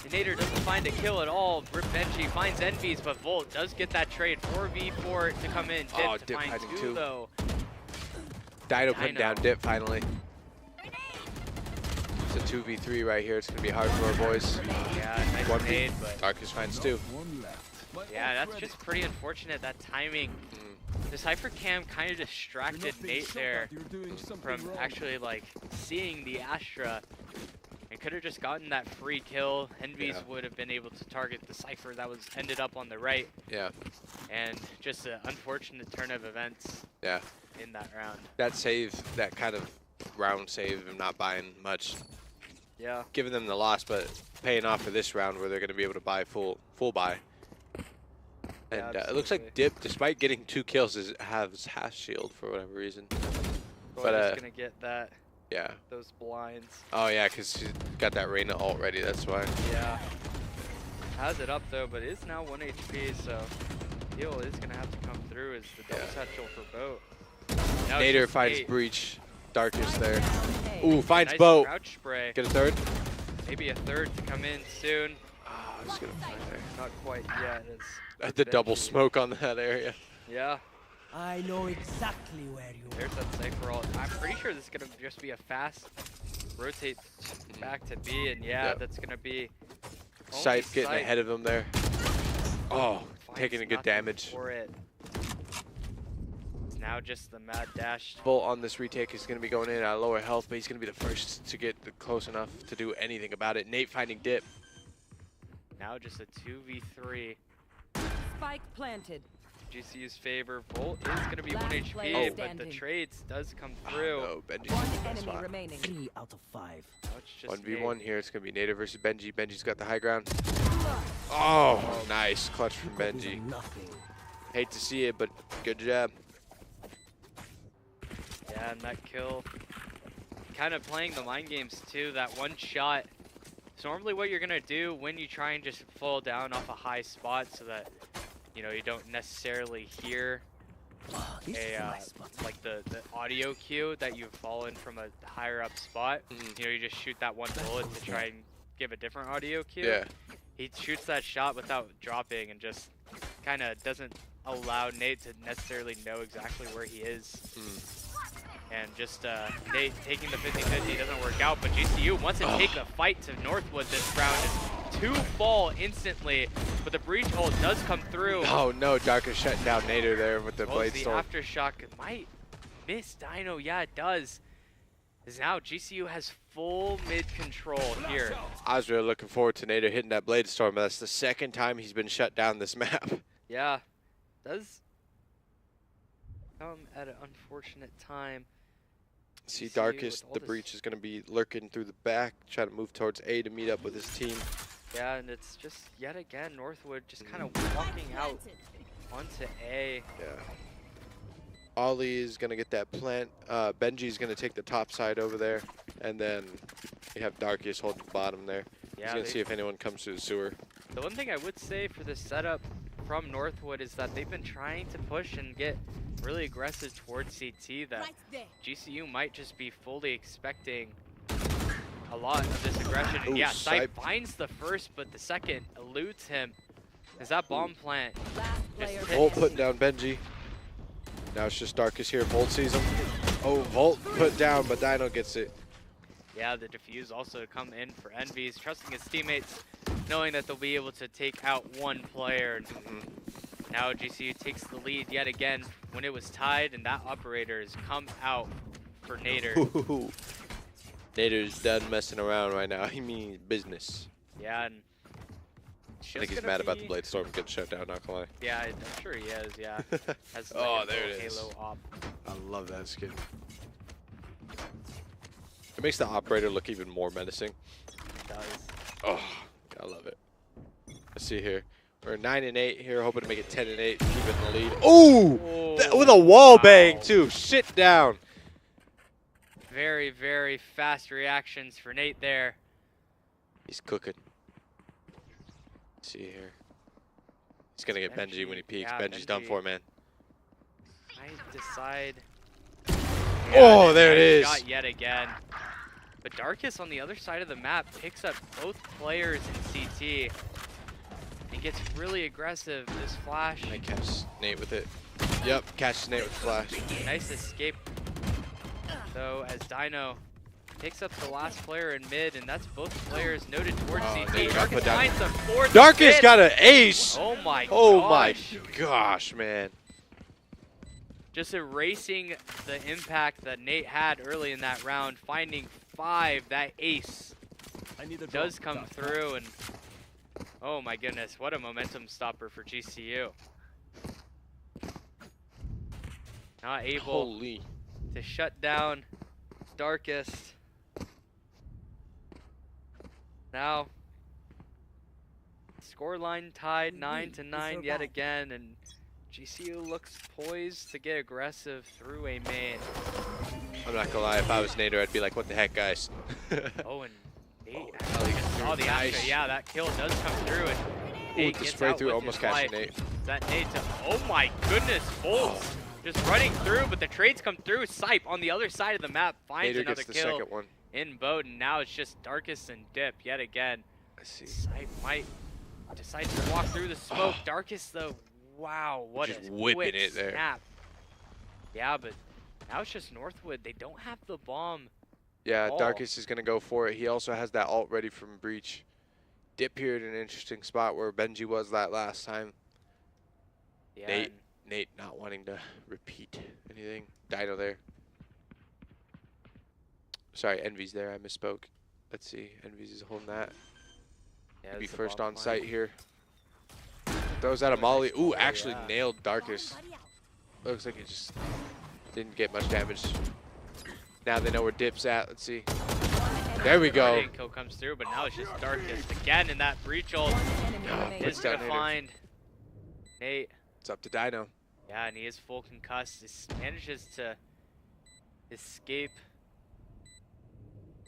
And Nader doesn't find a kill at all. Rip Benji finds Envies, but Volt does get that trade. 4v4 to come in. Dip Oh, to Dip find hiding 2 too. though. Dino putting down Dino. Dip finally. It's a 2v3 right here. It's going to be hard for our boys. Yeah, nice 1v. nade, but Darkness finds 2. yeah, that's just pretty unfortunate, that timing. The Cypher Cam kind of distracted Nate there from actually like seeing the Astra and could have just gotten that free kill. Envies Yeah. would have been able to target the Cypher that was ended up on the right, Yeah, and just an unfortunate turn of events yeah. in that round. That save, that kind of round save, I'm not buying much. Yeah. Giving them the loss, but paying off for this round where they're going to be able to buy full buy. Yeah, And it looks like absolutely. Dip, despite getting 2 kills, has half shield for whatever reason. But But, just gonna get that Yeah. those blinds. Oh yeah, because he's got that Reyna ult ready. That's why. Yeah. Has it up though, but is now 1 HP, so heal is gonna have to come through as the double Yeah. satchel for Boat. Now it's Nader just finds Nate. Breach. Darkest there. Ooh, finds Nice Boat. crouch spray. Get a third. Maybe a third to come in soon. Oh, I was gonna find there. Not quite yet. It's The double Benji. smoke on that area. Yeah. I know exactly where you There's that Cypher ult. I'm pretty sure this is gonna just be a fast rotate back to B, and yeah, Yep. that's gonna be only Sipe getting Sipe ahead of him there. Oh, finds taking a good nothing damage. for it. It's now just the mad dash. Bolt on this retake is going to be going in at lower health, but he's going to be the first to get close enough to do anything about it. Nate finding Dip. Now just a 2v3. Spike planted. GCU's favor. Volt is going to be 1 Last HP, player but the standing. trades does come through. Oh, no, Benji's One in the best enemy spot. remaining. 3 out of 5. Now it's just 1v1 Nate. here. It's going to be Nader versus Benji. Benji's got the high ground. Oh, nice clutch from Benji. Nothing. Hate to see it, but good job. Yeah, and that kill. Kind of playing the mind games too. That one shot. So normally what you're going to do when you try and just fall down off a high spot so that, you know, you don't necessarily hear Oh, this is a nice spot. like the audio cue that you've fallen from a higher up spot. Mhm. You know, you just shoot that one bullet to try and give a different audio cue. Yeah. He shoots that shot without dropping and just kind of doesn't allow Nate to necessarily know exactly where he is. And just Nate taking the 50-50 doesn't work out, but GCU wants to take the fight to Northwood this round. And 2 fall instantly, but the breach ult does come through. Oh no, Dark is shutting down Nader there with the Oh, blade the storm. aftershock might miss Dino. Yeah, it does. As now GCU has full mid control here. I was really looking forward to Nader hitting that blade storm, but that's the second time he's been shut down this map. Yeah, does come at an unfortunate time. See, GCU Darkest, with all the this- breach is going to be lurking through the back, trying to move towards A to meet up with his team. Yeah, and it's just yet again Northwood just kind of walking out onto A. Yeah. Ollie is going to get that plant. Benji's going to take the top side over there. And then you have Darkest holding the bottom there. He's Yeah, going to see if anyone comes through the sewer. the one thing I would say for this setup from Northwood is that they've been trying to push and get really aggressive towards CT, that GCU might just be fully expecting a lot of this aggression. And Ooh, yeah, Sipe Sipe. finds the first, but the second eludes him. Is that bomb plant? Last player hit. Volt standing. putting down Benji. Now it's just Darkest here. Volt sees him. Oh, Volt put down, but Dino gets it. Yeah, the defuse also come in for Envies, trusting his teammates, knowing that they'll be able to take out one player. And now GCU takes the lead yet again when it was tied, and that operator has come out for Nader. Nader's done messing around right now. He means business. Yeah, and I think he's mad about the blade storm getting shut down, not gonna lie. Yeah, I'm sure he is, yeah. Has Oh, like a there little it is. Halo op. I love that skin. It makes the operator look even more menacing. Does. Oh, I love it. Let's see here. We're 9-8 here, hoping to make it 10-8, keep it in the lead. Ooh! With a wall bang, too. Shit down. Very, very fast reactions for Nate there. He's cooking. Let's see here. He's going to get Benji when he peeks. Yeah, Benji's done for, man. Might decide. Oh, there it is. Shot yet again. But Darkus on the other side of the map picks up both players in CT. And gets really aggressive. This flash. I catch Nate with it. Yep, catch Nate with the flash. Nice escape. Though as Dino picks up the last player in mid, and that's both players noted towards CT. Darkus finds a fourth. Darkus got an ace. Oh my gosh, man. Just erasing the impact that Nate had early in that round, finding 5, that ace does come through, and oh my goodness, what a momentum stopper for GCU. Not able to shut down Darkest. Now, scoreline tied 9-9 yet again, and GCU looks poised to get aggressive through a main. I'm not gonna lie, if I was Nader, I'd be like, what the heck, guys? Oh, and Nate actually saw the after. Yeah, that kill does come through, and Nate the gets spray out through, with almost his catching life. Nate. That Nate to, oh my goodness, Bolts just running through, but the trades come through. Sipe on the other side of the map finds Nader another gets the kill second one. in boat, and now it's just Darkest and Dip yet again. I see. Sipe might decide to walk through the smoke. Darkest though, wow, what just a whipping quick it there. snap. Yeah, but now it's just Northwood. They don't have the bomb. Yeah, Darkest is gonna go for it. He also has that ult ready from Breach. Dip here in an interesting spot where Benji was that last time. Yeah, Nate not wanting to repeat anything. Dino there. Sorry, Envy's there. I misspoke. Let's see. Envy's is holding that. yeah, Be it's a first bomb on point. site here. Throws out a molly. Ooh, Oh, actually yeah. nailed Darkest. Looks like it just didn't get much damage. Now they know where Dip's at. Let's see. There we go. Guardian kill comes through, but now it's just Darkest again in that breach ult. Puts Is down gonna Nader. find Nate. It's up to Dino. Yeah, and he is full concussed. He manages to escape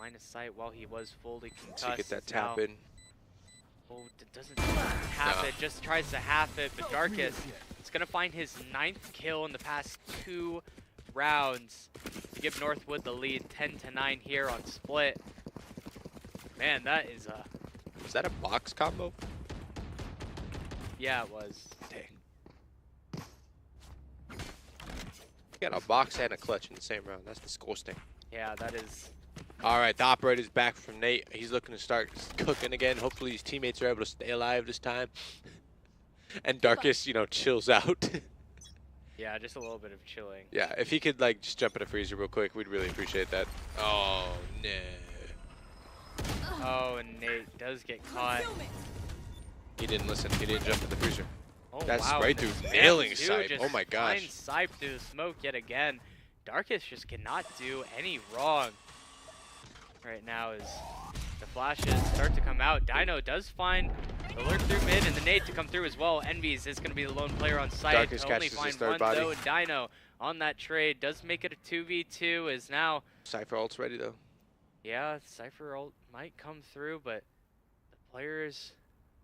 line of sight while he was fully concussed. So get that tap now. in. Oh, doesn't half it, just tries to half it, but Darkest is going to find his 9th kill in the past 2 rounds to give Northwood the lead 10-9 here on split. Man, that is a... Was that a box combo? Yeah, it was. Dang. You got a box and a clutch in the same round. That's disgusting. Yeah, that is... All right, the operator's back from Nate. He's looking to start cooking again. Hopefully his teammates are able to stay alive this time. And Darkest, you know, chills out. Yeah, just a little bit of chilling. Yeah, if he could, like, just jump in a freezer real quick, we'd really appreciate that. Oh, no. Oh, and Nate does get caught. He didn't listen. He didn't jump in the freezer. Oh, That wow, spray and the through Sipe nailing too, Sipe. just Oh my gosh. finds Sipe through the smoke yet again. Darkest just cannot do any wrong right now as the flashes start to come out. Dino does find the lurk through mid and the nade to come through as well. Envy's is going to be the lone player on site. Darkest Only catches his find third one body. though, and Dino on that trade does make it a 2v2 as now. Cypher ult's ready, though. Yeah, Cypher ult might come through, but the players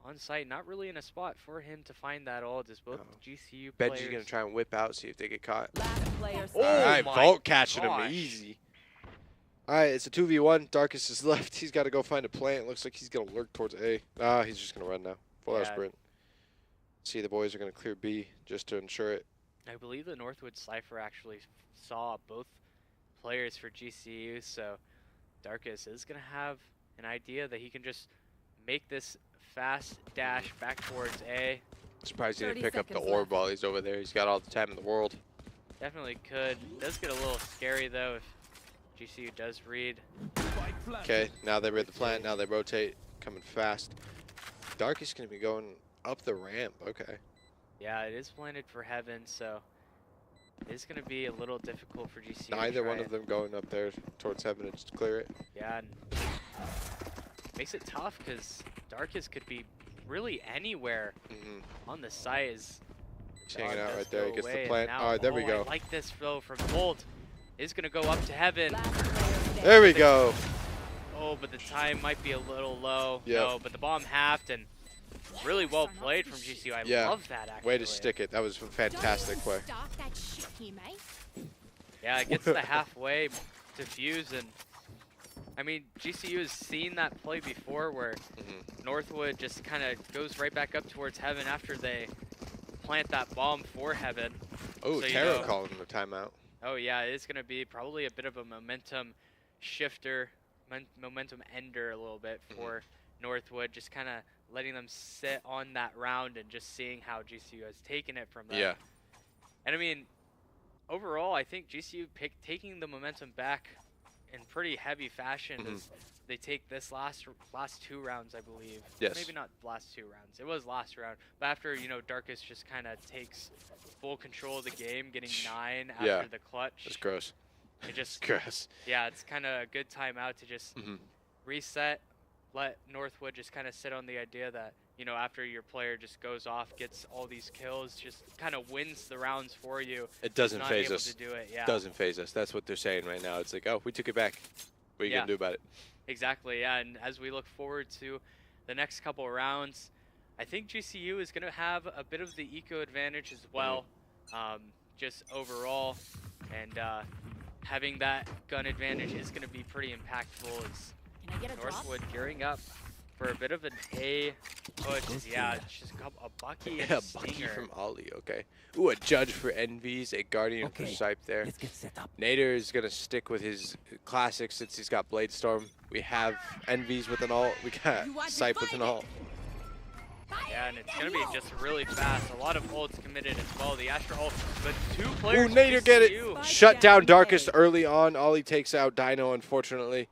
on site not really in a spot for him to find that ult as both GCU players. Benji's going to try and whip out, see if they get caught. Last player Oh All right, my Vault catching him gosh. easy. All right, it's a 2v1. Darkest is left. He's got to go find a plant. Looks like he's going to lurk towards A. Ah, he's just going to run now. Full out Yeah. sprint. See, the boys are going to clear B just to ensure it. I believe the Northwood Cypher actually saw both players for GCU, so Darkest is going to have an idea that he can just make this fast dash back towards A. Surprised he didn't 30 pick up the seconds orb left. while he's over there. He's got all the time in the world. Definitely could. Does get a little scary though if GCU does read. Okay, now they read the plant. Now they rotate, coming fast. Darkest going to be going up the ramp. Okay. Yeah, it is planted for heaven, so it is going to be a little difficult for GCU. to Neither try one of and- them going up there towards heaven to just clear it. Yeah, and makes it tough because Darkest could be really anywhere on the site. He's hanging out right there. He gets the plant. Now, All right, there we go. I like this throw from Volt. Is going to go up to heaven. There we go. Oh, but the time might be a little low. Yep. No, but the bomb halved and really well played from GCU. I love that, actually. Way to stick it. That was a fantastic play. Yeah, it gets the halfway defuse, and I mean, GCU has seen that play before where Northwood just kind of goes right back up towards heaven after they plant that bomb for heaven. Oh, so, Taro calling the timeout. Oh yeah, it's going to be probably a bit of a momentum shifter, momentum ender a little bit for Northwood, just kind of letting them sit on that round and just seeing how GCU has taken it from them. Yeah. And I mean, overall, I think GCU taking the momentum back in pretty heavy fashion as they take this last 2 rounds, I believe. Yes. Maybe not last 2 rounds. It was last round. But after, you know, Darkest just kind of takes full control of the game, getting 9 after the clutch. That's gross. It just gross. Yeah, it's kind of a good timeout to just reset, let Northwood just kind of sit on the idea that, you know, after your player just goes off, gets all these kills, just kind of wins the rounds for you. It doesn't not phase able us. to do it. Yeah. Doesn't phase us. That's what they're saying right now. It's like, oh, we took it back. What are you going to do about it? Exactly, yeah. And as we look forward to the next couple of rounds, I think GCU is going to have a bit of the eco advantage as well, just overall. And having that gun advantage is going to be pretty impactful as Northwood gearing up for a bit of an A push. Yeah, it's just a Bucky and a Bucky Stinger. from Ollie, okay. Ooh, a Judge for Envies, a Guardian for Sipe there. Let's get set up. Nader is going to stick with his classic since he's got Blade Storm. We have Envies with an ult. We got Sipe with an ult. Yeah, and it's going to be just really fast. A lot of ults committed as well. The Astra ult, but 2 players. Ooh, Nader get it. Shut down Darkest early on. Ollie takes out Dino, unfortunately.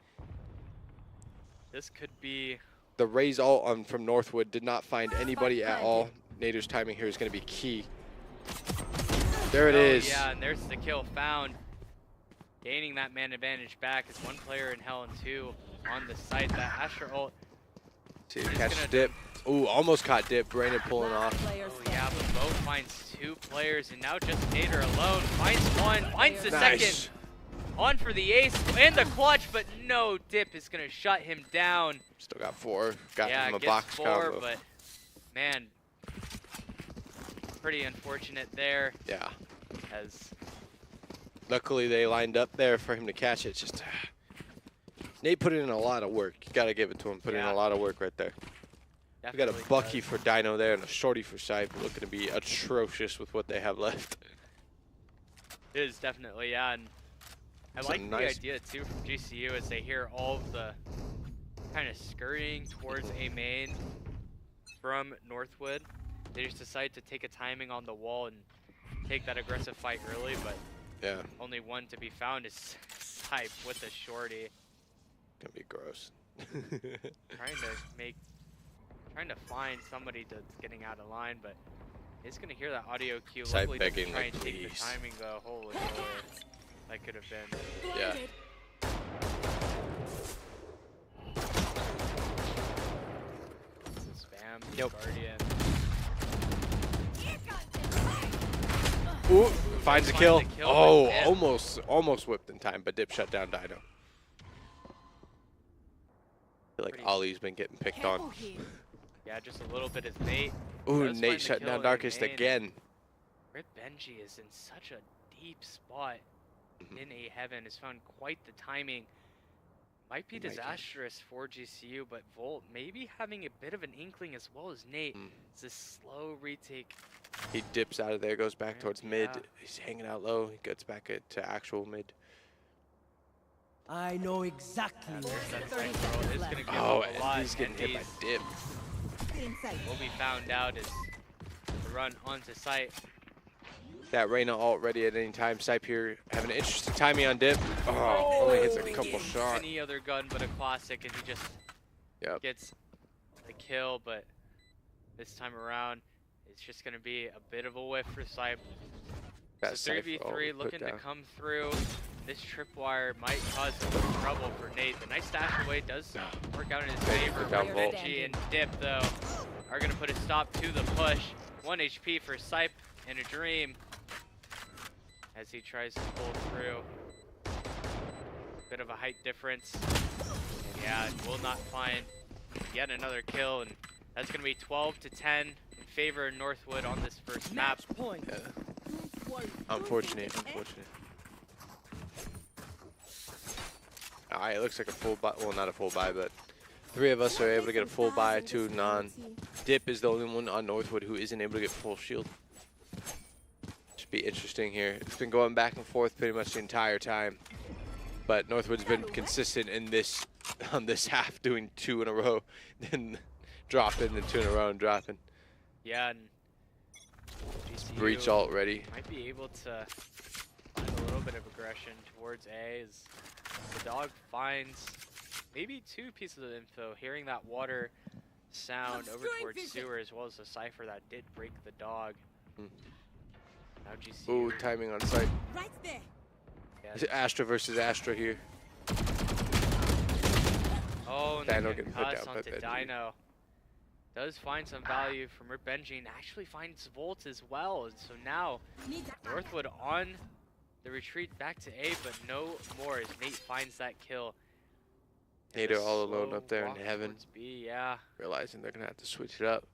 This could be... The Raze ult from Northwood did not find anybody at all. Nader's timing here is going to be key. There it is. Yeah, and there's the kill found. Gaining that man advantage back is 1 player in Hell and 2 on the site. That Astra ult. See, catch dip. Ooh, almost caught dip. Brandon pulling off. Oh yeah, but Bo finds 2 players, and now just Nader alone. Finds 1, finds the second. On for the ace and the clutch, but no, dip is going to shut him down. Still got 4. Got him a gets box 4, combo. but man, pretty unfortunate there. Yeah. As luckily they lined up there for him to catch it. Just Nate put in a lot of work. You got to give it to him. Put in a lot of work right there. We got a Bucky for Dino there and a Shorty for Sipe. Looking to be atrocious with what they have left. It is definitely, yeah. And I like the idea too from GCU as they hear all of the kind of scurrying towards A main from Northwood. They just decide to take a timing on the wall and take that aggressive fight early, but only one to be found is Sipe with the Shorty. Gonna be gross. trying to find somebody that's getting out of line, but he's gonna hear that audio cue. Sipe Luckily, doesn't begging, try like, and take the please. timing though. Holy moly, that could have been. Yeah. It's a spam. Yep. Guardian. Ooh, finds a kill. Oh, but almost whipped in time, but dip shut down Dino. I feel like Ollie's been getting picked on. Yeah, just a little bit as Nate. Ooh, Nate shut down Darkest again. Rip Benji is in such a deep spot in A heaven. Has found quite the timing. Might be disastrous for GCU, but Volt maybe having a bit of an inkling as well as Nate. It's a slow retake. He dips out of there, goes back towards mid. He's hanging out low. He gets back to actual mid. I know exactly where. Oh, and he's getting hit by dip. What we found out is the run onto site. That Reyna ult ready at any time. Sipe here having an interesting timing on dip. Oh, only hits a couple shots. Any other gun but a classic, and he just gets the kill. But this time around, it's just going to be a bit of a whiff for Sipe. So 3v3 looking to come through. this tripwire might cause some trouble for Nate. The nice stash away does work out in his favor. Benji and Dip, though, are going to put a stop to the push. 1 HP for Sipe and a Dream as he tries to pull through. Bit of a height difference. And yeah, will not find yet another kill. And that's going to be 12 to 10 in favor of Northwood on this first map. Point. Unfortunate. Alright, it looks like a full buy. Well, not a full buy, but 3 of us are able to get a full buy, 2 non. Dip is the only one on Northwood who isn't able to get full shield. Should be interesting here. It's been going back and forth pretty much the entire time. But Northwood's been consistent in this half, doing 2 in a row, then dropping, then 2 in a row and dropping. Yeah, and GCU Breach ult ready. might be able to find a little bit of aggression towards A as the dog finds maybe 2 pieces of info, hearing that water sound over towards sewer, as well as the cipher that did break the dog. Now GCU. Ooh, timing on site. Right there. Yeah. Is it Astra versus Astra here? Oh, and Dino the getting put concuss down by onto Benji. Dino. Does find some value from Benji and actually finds Volt as well. And so now Northwood on the retreat back to A, but no more as Nate finds that kill. Nate are all alone up there in Walk heaven. towards B, yeah. Realizing they're going to have to switch it up.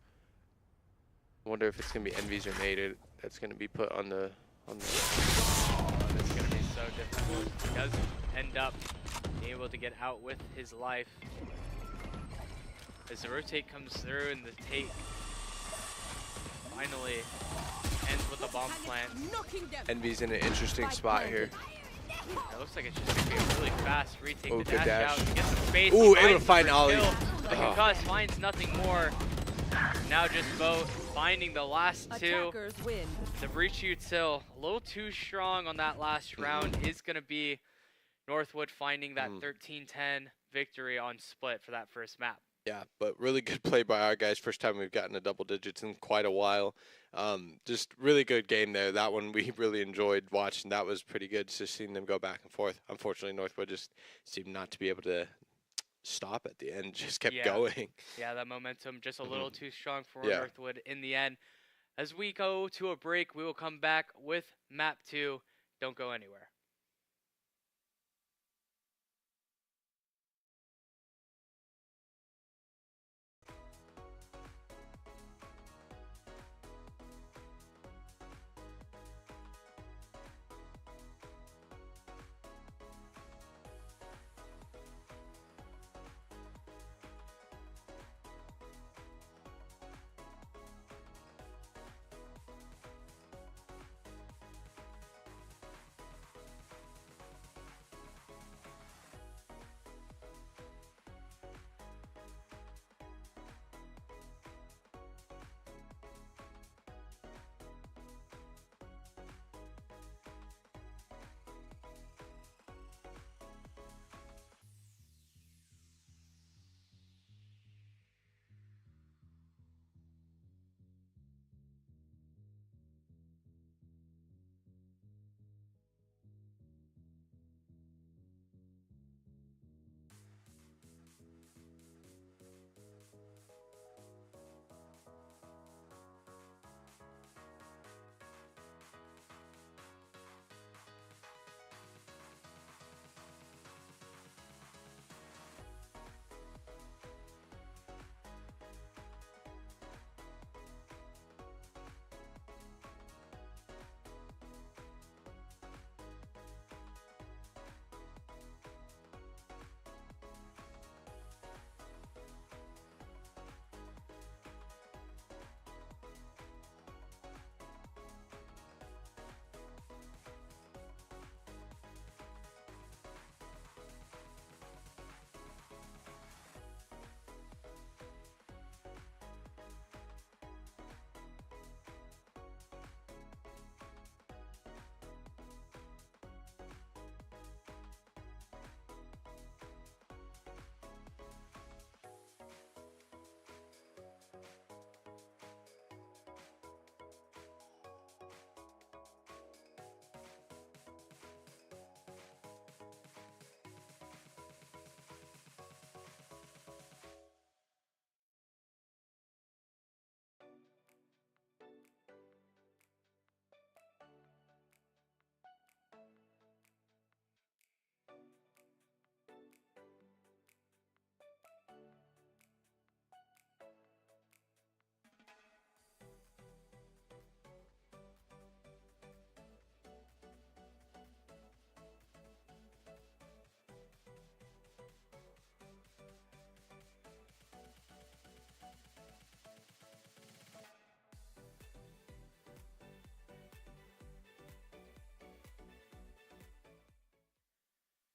I wonder if it's going to be Envy's or Nate that's going to be put on the... Oh, that's going to be so difficult. He does end up being able to get out with his life. As the rotate comes through and the take finally ends with a bomb plant. Envy's in an interesting spot here. It looks like it's just going to be a really fast retake. Oh, The good dash dash. out, get some space. Ooh, he able to finds find the Ollie. kill. The concuss finds nothing more. Now just Boat finding the last 2. Attackers win. The breach util a little too strong on that last round is going to be Northwood finding that 13-10 victory on split for that first map. Yeah, but really good play by our guys. First time we've gotten a double digits in quite a while. Just really good game there. That one we really enjoyed watching. That was pretty good, just seeing them go back and forth. Unfortunately, Northwood just seemed not to be able to stop at the end. Just kept going. Yeah, that momentum just a little too strong for Yeah. Northwood in the end. As we go to a break, we will come back with map 2. Don't go anywhere.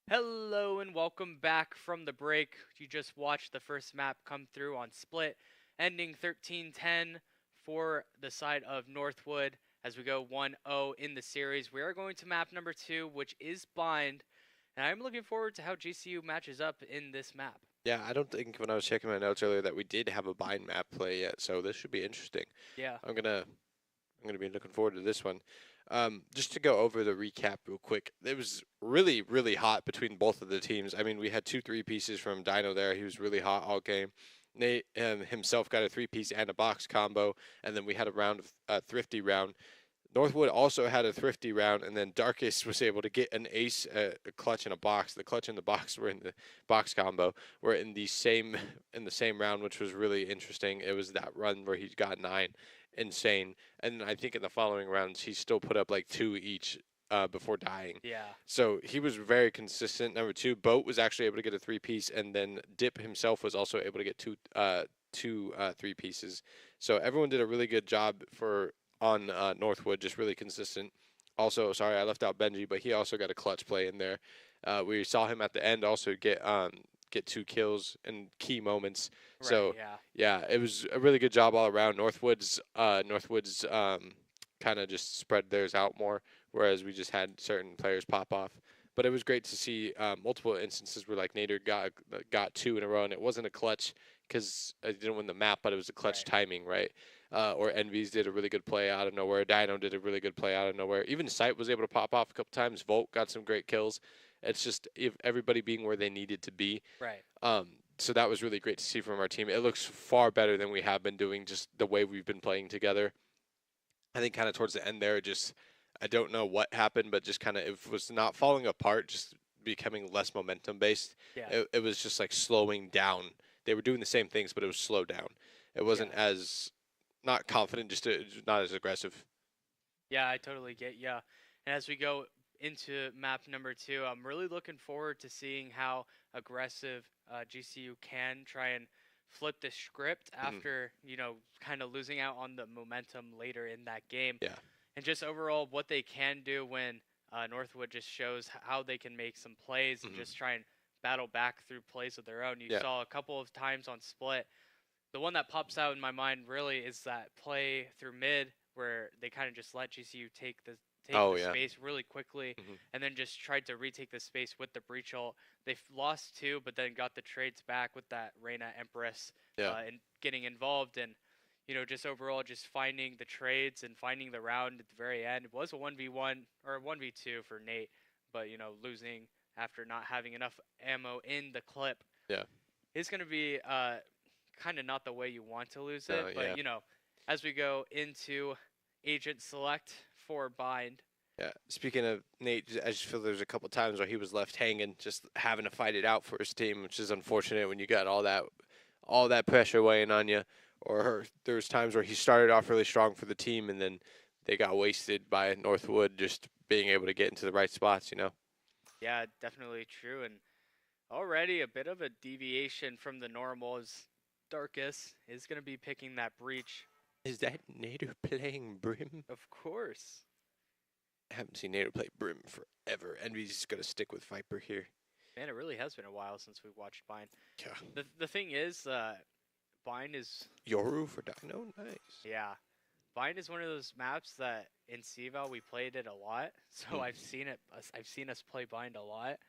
Hello and welcome back from the break. You just watched the first map come through on Split, ending 13-10 for the side of Northwood as we go 1-0 in the series. We are going to map number 2, which is Bind, and I'm looking forward to how GCU matches up in this map. Yeah, I don't think when I was checking my notes earlier that we did have a Bind map play yet, so this should be interesting. Yeah. I'm gonna be looking forward to this one. Just to go over the recap real quick, it was really, really hot between both of the teams. I mean, we had 2 3-pieces from Dino there. He was really hot all game. Nate himself got a 3-piece and a box combo, and then we had a round of Thrifty round. Northwood also had a Thrifty round, and then Darkest was able to get an ace, a clutch, and a box. The clutch and the box were in the box combo. Were in the same round, which was really interesting. It was that run where he got 9. Insane. And I think in the following rounds he still put up like 2 each before dying. Yeah. So he was very consistent. Number 2, Boat was actually able to get a 3-piece, and then Dip himself was also able to get two 3-pieces. So everyone did a really good job on Northwood, just really consistent. Also, sorry I left out Benji, but he also got a clutch play in there. We saw him at the end also get 2 kills in key moments. Right, So yeah, it was a really good job all around. Northwood's kind of just spread theirs out more, whereas we just had certain players pop off. But it was great to see multiple instances where like Nader got 2 in a row, and it wasn't a clutch because I didn't win the map, but it was a clutch timing, right? Or Envy's did a really good play out of nowhere. Dino did a really good play out of nowhere. Even Sight was able to pop off a couple times. Volt got some great kills. It's just everybody being where they needed to be. Right. So that was really great to see from our team. It looks far better than we have been doing, just the way we've been playing together. I think kind of towards the end there, just I don't know what happened, but just kind of it was not falling apart, just becoming less momentum based. Yeah. It was just like slowing down. They were doing the same things, but it was slowed down. It wasn't as not confident, just not as aggressive. Yeah, I totally get ya. And as we go into map number 2, I'm really looking forward to seeing how aggressive GCU can try and flip the script after, kind of losing out on the momentum later in that game. Yeah. And just overall what they can do when Northwood just shows how they can make some plays and just try and battle back through plays of their own. You saw a couple of times on Split. The one that pops out in my mind really is that play through mid where they kind of just let GCU take the space really quickly and then just tried to retake the space with the breach ult. They lost 2, but then got the trades back with that Reyna Empress and getting involved and, just overall just finding the trades and finding the round at the very end. It was a 1v1 or a 1v2 for Nate, but, losing after not having enough ammo in the clip. Yeah. It's going to be kind of not the way you want to lose it, but, as we go into Agent Select for Bind. Yeah. Speaking of Nate, I just feel there's a couple times where he was left hanging, just having to fight it out for his team, which is unfortunate when you got all that pressure weighing on you. Or there was times where he started off really strong for the team, and then they got wasted by Northwood just being able to get into the right spots. Yeah, definitely true. And already a bit of a deviation from the normal as Darkest is going to be picking that breach. Is that Nader playing Brim? Of course. I haven't seen Nader play Brim forever. Envy's going to stick with Viper here. Man, it really has been a while since we've watched Bind. Yeah. The thing is, Bind is... Yoru for Dino? Nice. Yeah. Bind is one of those maps that in CVAL we played it a lot. So I've seen us play Bind a lot.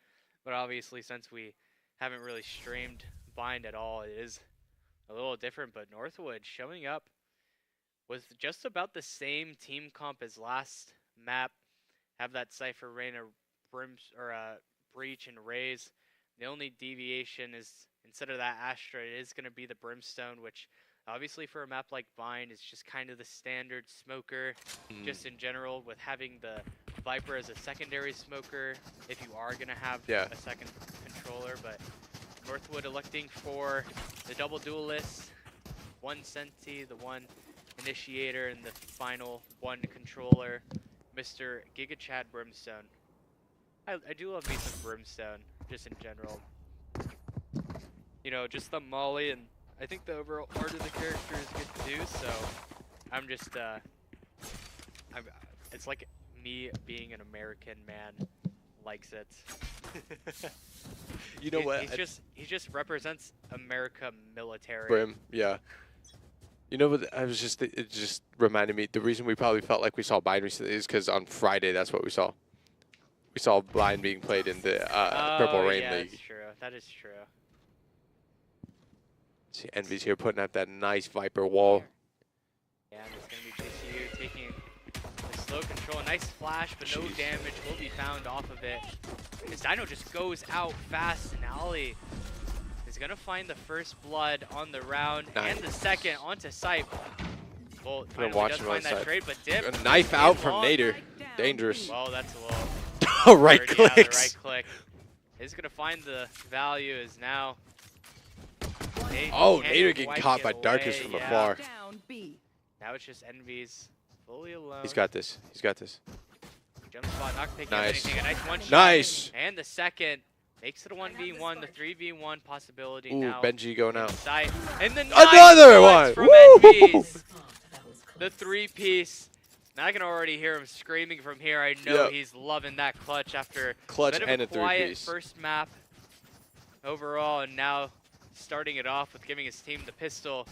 But obviously since we haven't really streamed Bind at all, it is a little different. But Northwood showing up with just about the same team comp as last map. Have that Cypher, Reyna, Breach, and Raze. The only deviation is instead of that Astra, it is going to be the Brimstone, which obviously for a map like Bind is just kind of the standard smoker, just in general, with having the Viper as a secondary smoker if you are going to have a second controller. But Northwood electing for the double duelist, 1 Senti, the 1 Initiator, and the final 1 controller, Mr. Giga Chad Brimstone. I do love me some Brimstone, just in general. Just the Molly, and I think the overall art of the character is good too, so I'm just, it's like me being an American man likes it. You know what? He just represents America military. Brim, yeah. You know what? It just reminded me. The reason we probably felt like we saw Bind recently is because on Friday, that's what we saw. We saw Bind being played in the Purple Rain League. That's true. That is true. See, Envy's here putting up that nice Viper wall. Yeah, and it's going to be GCU taking the slow control. Nice flash, but no damage will be found off of it. His Dino just goes out fast, and Ali is going to find the first blood on the round and the second onto Sipe. Volt finally does find that trade, but Dip. A knife out from Nader. Dangerous. Well, that's a little... right clicks. Yeah, the right click. Is going to find the value is now... Nader getting caught by Darkus from afar. Now it's just Envy's fully alone. He's got this. He's got this. Jump spot, not picking up anything. A nice one shot. Nice. And the second makes it a 1v1, the 3v1 possibility Ooh, now. Benji going out. And the another one from Envy's. The 3-piece. Now I can already hear him screaming from here. I know he's loving that clutch after clutch a bit and of a quiet 3-piece. first map overall, and now starting it off with giving his team the pistol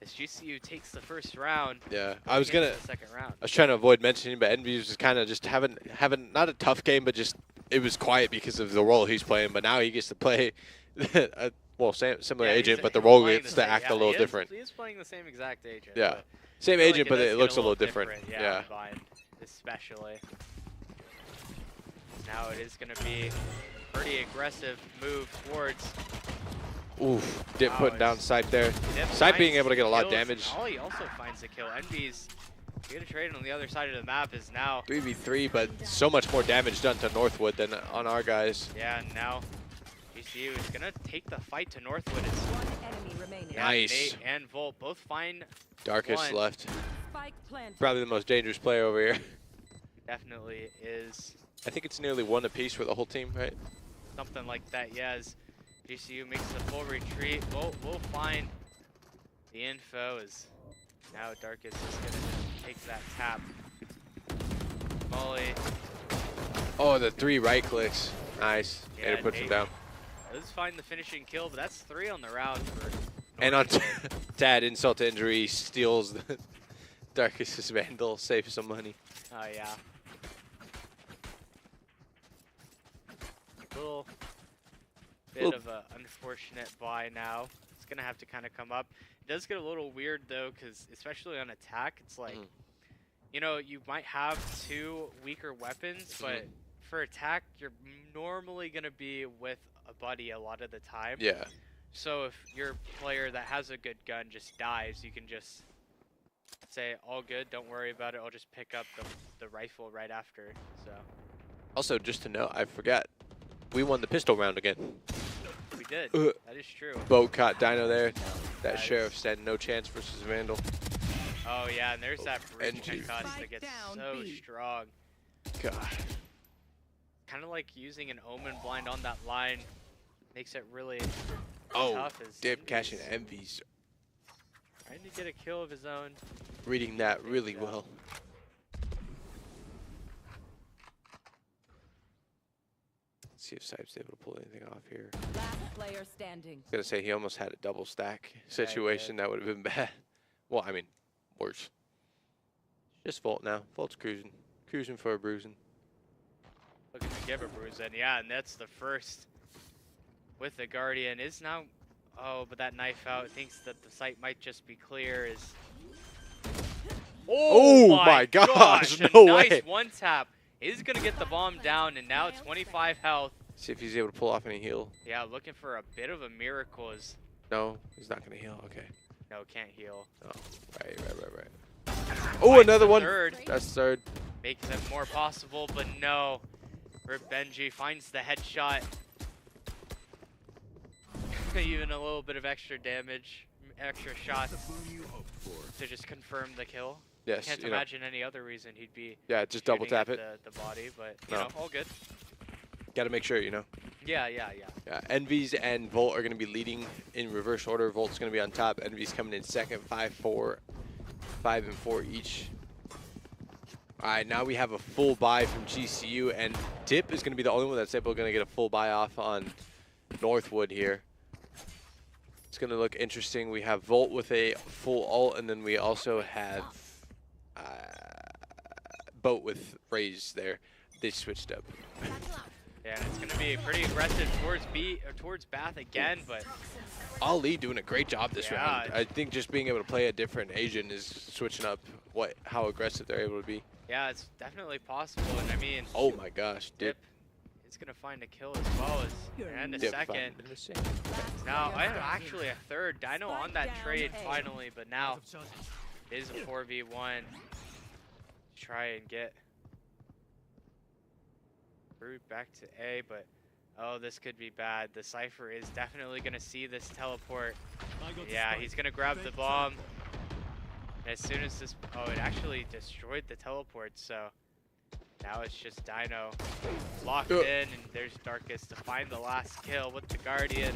as GCU takes the first round. Yeah, the second round. I was trying to avoid mentioning, but Envy was just kind of just having not a tough game, but just it was quiet because of the role he's playing. But now he gets to play, well, similar agent, but the role gets to act a little different. He is playing the same exact agent. Yeah, same agent, but it looks a little different. Yeah, Bind especially. Now it is going to be a pretty aggressive move towards. Oof, Dip putting down Sipe there. Sipe being able to get a lot of damage. Ollie also finds the kill. Envy's get a trade on the other side of the map is now 3v3, but so much more damage done to Northwood than on our guys. Yeah, and now GCU is gonna take the fight to Northwood. It's One enemy remaining. Nice. Nate and Volt both find Darkest left. Spike planted. Probably the most dangerous player over here. Definitely is. I think it's nearly one apiece for the whole team, right? Something like that, yeah. As GCU makes the full retreat. We'll find the info as now Darkest is going to take that tap. Molly. Oh, the 3 right clicks. Nice. Yeah, Nader puts him down. Does find the finishing kill, but that's 3 on the round for And on Tad, insult to injury, steals the Darkest's Vandal, saves some money. Oh, yeah. Little bit of an unfortunate buy now. It's going to have to kind of come up. It does get a little weird, though, because especially on attack, it's like, you know, you might have 2 weaker weapons, but for attack, you're normally going to be with a buddy a lot of the time. Yeah. So if your player that has a good gun just dies, you can just say, all good, don't worry about it, I'll just pick up the rifle right after. So. Also, just to note, I forgot, we won the pistol round again. We did. That is true. Boat caught Dino there. That Sheriff said no chance versus Vandal. Oh, yeah, and there's that bridge concuss that gets so strong. God. Kind of like using an Omen blind on that line makes it really tough. As Dip cashing Envy's. Trying to get a kill of his own. Reading that really well. See if Sipe's able to pull anything off here. Last player standing. I was gonna say he almost had a double stack situation. That would have been bad. Well, I mean, worse. Just Volt now. Volt's cruising for a bruising. Looking to give a bruise in, yeah, and that's the first with the Guardian. Is now, oh, but that knife out thinks that the site might just be clear. Is oh my gosh, no way! Nice one tap. Is gonna get the bomb down, and now 25 health. See if he's able to pull off any heal. Yeah, looking for a bit of a miracle. Is no, he's not gonna heal. Okay. No, can't heal. Oh, right. Oh, another one. Third. That's third. Makes it more possible, but no. Rip Benji finds the headshot. Even a little bit of extra damage, extra shots to just confirm the kill. Yes. Can't imagine any other reason he'd be. Yeah, just double tap it. The body, but you know, all good. Got to make sure, you know. Yeah. Envy's and Volt are going to be leading in reverse order. Volt's going to be on top. Envy's coming in second, 5-4, 5 and 4 each. All right, now we have a full buy from GCU, and Dip is going to be the only one that's able to get a full buy off on Northwood here. It's going to look interesting. We have Volt with a full ult, and then we also have Boat with Raze there. They switched up. Yeah, and it's going to be pretty aggressive towards towards Bath again, but Ali doing a great job this round. I think just being able to play a different Asian is switching up how aggressive they're able to be. Yeah, it's definitely possible, and I mean, oh my gosh, Dip is going to find a kill as well and a second. Now, I have actually a third Dino on that trade finally, but now it is a 4v1. Try and get Brood back to A, but oh, this could be bad. The Cypher is definitely going to see this teleport. Yeah, he's going to grab the bomb. As soon as this, oh, it actually destroyed the teleport, so now it's just Dino locked in, and there's Darkus to find the last kill with the Guardian.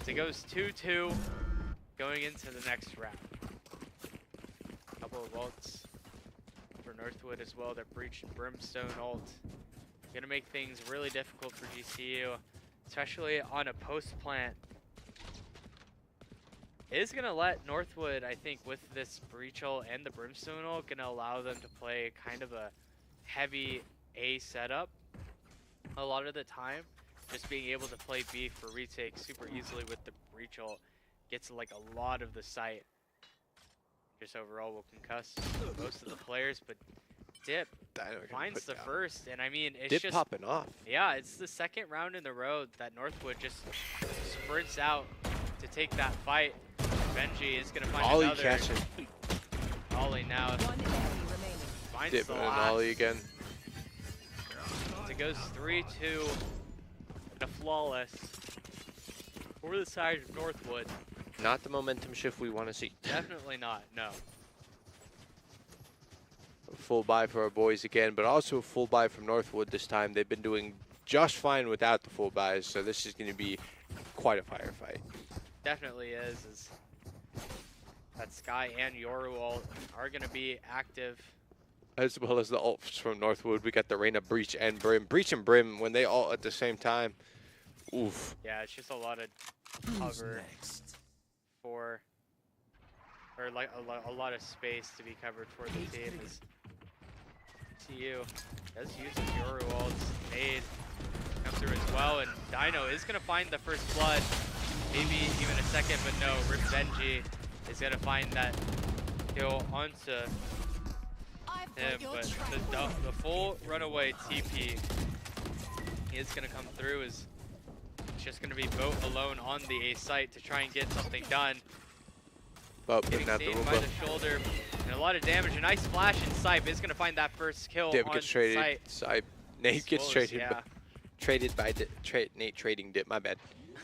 So it goes 2-2 going into the next round. Couple of ults for Northwood as well. Their Breach and Brimstone ult. Gonna make things really difficult for GCU, especially on a post plant. It is gonna let Northwood, I think, with this Breach ult and the Brimstone ult, gonna allow them to play kind of a heavy A setup a lot of the time. Just being able to play B for retake super easily with the Breach ult gets like a lot of the site. Just overall will concuss most of the players, but Dip finds the first, and I mean, it's Dip just popping off. Yeah, it's the second round in the row that Northwood just sprints out to take that fight. Benji is gonna find Ollie another. catching. Ollie now finds Dip the and last. Ollie again. So it goes 3-2 and a flawless for the side of Northwood. Not the momentum shift we want to see. Definitely not, no. A full buy for our boys again, but also a full buy from Northwood this time. They've been doing just fine without the full buys, so this is going to be quite a firefight. Definitely is. That Sky and Yoru ult are going to be active. As well as the ults from Northwood. We got the Reyna, Breach, and Brim. Breach and Brim, when they ult at the same time, oof. Yeah, it's just a lot of cover for, or like a lot of space to be covered for the team. As TU does use his Yoru ults. Nade come through as well, and Dino is going to find the first blood. Maybe even a second, but no, Rip Benji is going to find that kill onto him, but the full runaway TP is going to come through. It's just going to be Boat alone on the A site to try and get something done. Getting seen by the shoulder, and a lot of damage. A nice flash in Sipe is going to find that first kill Dip on gets traded. site. Nate gets traded. Yeah. Traded by Nate trading Dip. My bad.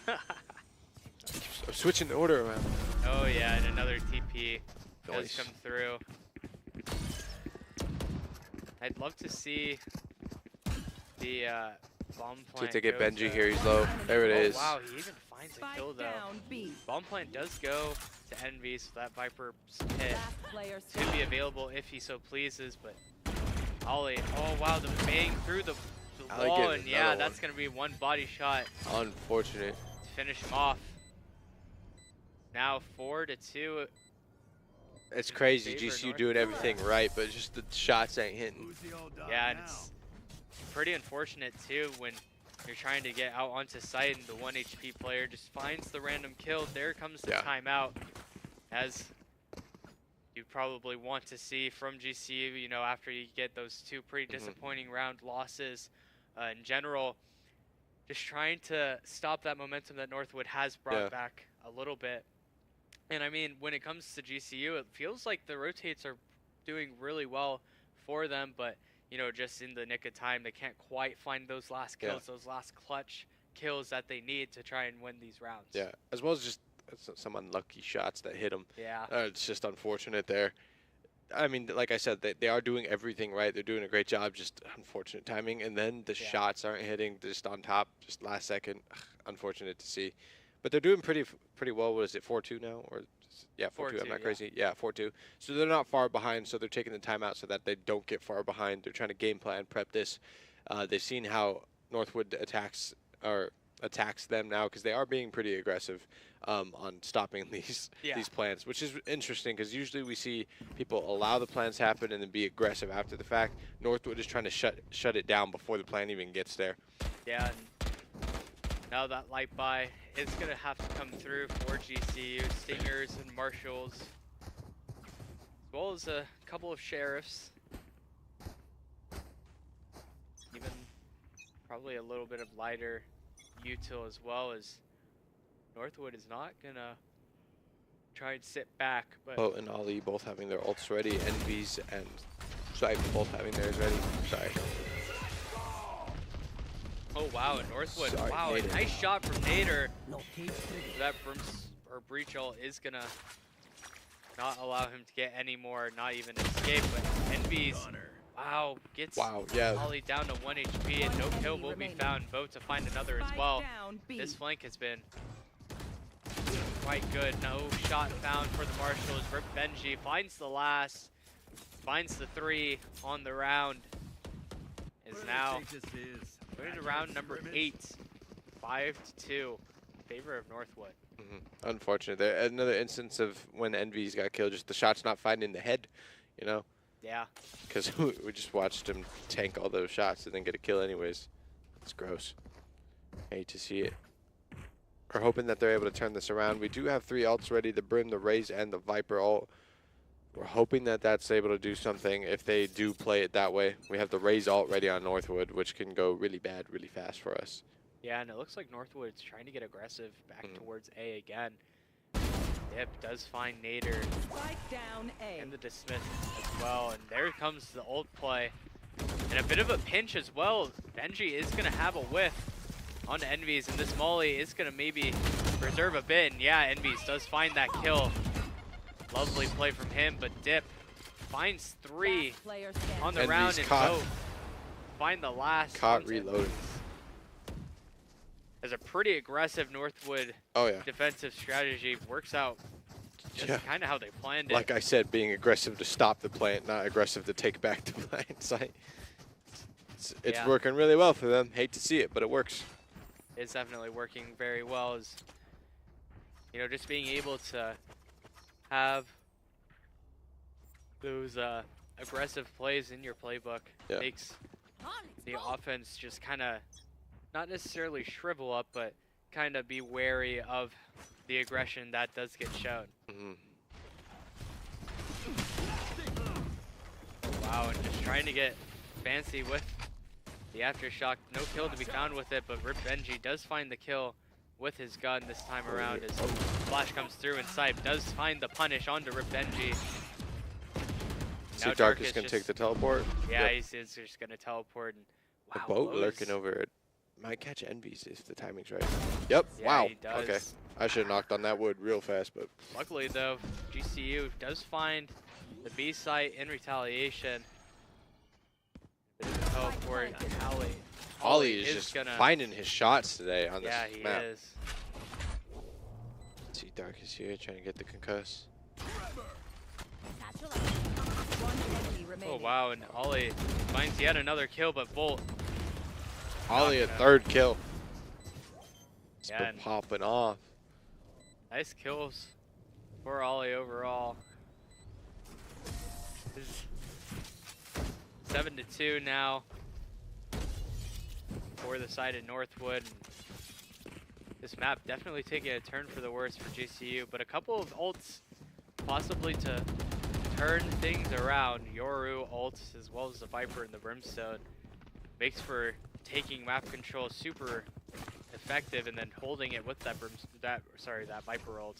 I'm switching the order around. Oh yeah, and another TP does come through. I'd love to see the bomb plant. To get Benji here, he's low. There it is. Wow, he even finds a kill though. Bomb plant does go to Envy, so that Viper hit could be available if he so pleases, but Ollie, oh wow, the bang through the wall, and yeah, that's gonna be one body shot. Unfortunate. To finish him off. Now 4-2. It's crazy, GCU doing everything right, but just the shots ain't hitting. Yeah, and it's pretty unfortunate too when you're trying to get out onto site and the 1 HP player just finds the random kill. There comes the timeout, as you probably want to see from GCU, you know, after you get those two pretty disappointing round losses in general. Just trying to stop that momentum that Northwood has brought back a little bit. And I mean, when it comes to GCU, it feels like the rotates are doing really well for them, but you know, just in the nick of time, they can't quite find those last kills, those last clutch kills that they need to try and win these rounds. Yeah, as well as just some unlucky shots that hit them. Yeah. It's just unfortunate there. I mean, like I said, they are doing everything right. They're doing a great job, just unfortunate timing. And then the shots aren't hitting just on top, just last second. Unfortunate to see. But they're doing pretty well. What is it, 4-2 now? Or Yeah, 4-2. 4-2, I'm not yeah. crazy. Yeah, 4-2. So they're not far behind. So they're taking the timeout so that they don't get far behind. They're trying to game plan, prep this. They've seen how Northwood attacks them now because they are being pretty aggressive on stopping these plans, which is interesting because usually we see people allow the plans happen and then be aggressive after the fact. Northwood is trying to shut it down before the plan even gets there. Yeah, and now that light buy is going to have to come through for GCU, Stingers and Marshals, as well as a couple of Sheriffs. Even probably a little bit of lighter util as well, as Northwood is not going to try and sit back. But Bo and Ollie both having their ults ready, Envies and Stripe both having theirs ready. Sorry. oh wow, and Northwood, Sorry, wow, a Nader. nice shot from Nader. No cage trigger. That breach ult is gonna not allow him to get any more, not even escape, but Envy's, wow, gets Yeah. Ollie down to 1 HP, and no kill will be found. Bo to find another as Spike well. down, B. This flank has been quite good. No shot found for the Marshals. Rip Benji finds the last, finds the 3 on the round. Is now going to round number 8, 5-2 in favor of Northwood. Unfortunate. There another instance of when Envy's got killed, just the shot's not finding the head, you know? Yeah. Because we just watched him tank all those shots and then get a kill anyways. It's gross. Hate to see it. We're hoping that they're able to turn this around. We do have 3 ults ready, the Brim, the Raze, and the Viper ult. We're hoping that that's able to do something if they do play it that way. We have the Raze ult ready on Northwood, which can go really bad, really fast for us. Yeah, and it looks like Northwood's trying to get aggressive back towards A again. Dip does find Nader Spike down A. and the dismiss as well, and there comes the ult play. And a bit of a pinch as well. Benji is going to have a whiff on Envies, and this Molly is going to maybe preserve a bit. And yeah, Envies does find that kill. Lovely play from him, but Dip finds 3 Last player standing. on the Envy's round, and caught. Bo find the last. Caught once reloading. Envyes. As a pretty aggressive Northwood Oh, yeah. defensive strategy works out just kind of how they planned it. Like I said, being aggressive to stop the plant, not aggressive to take back the plant site. It's Yeah. working really well for them. Hate to see it, but it works. It's definitely working very well. As you know, just being able to have those aggressive plays in your playbook makes the offense just kind of not necessarily shrivel up, but kind of be wary of the aggression that does get shown. Wow, and just trying to get fancy with the aftershock. No kill to be found with it, but Rip Benji does find the kill with his gun this time around as Flash comes through, and Sipe does find the punish onto Rip Benji. See, Dark is going to take the teleport. Yeah, he's just going to teleport. And The wow, boat Lowe's- lurking over it. Might catch Envies if the timing's right. Yep. Yeah, Wow. he does. Okay. I should have knocked on that wood real fast, but Luckily, though, GCU does find the B site in retaliation. Teleport. Ollie is just gonna finding his shots today on this Yeah, he map. is. See, Dark is here trying to get the concuss. One enemy Oh remaining. wow, and Ollie finds yet another kill, but Volt. Ollie a gonna- 3rd kill. It's Yeah, been and- popping off. Nice kills for Ollie overall. 7-2 now for the side of Northwood. This map definitely taking a turn for the worse for GCU, but a couple of ults possibly to turn things around. Yoru ults as well as the Viper and the Brimstone makes for taking map control super effective, and then holding it with that that Viper ult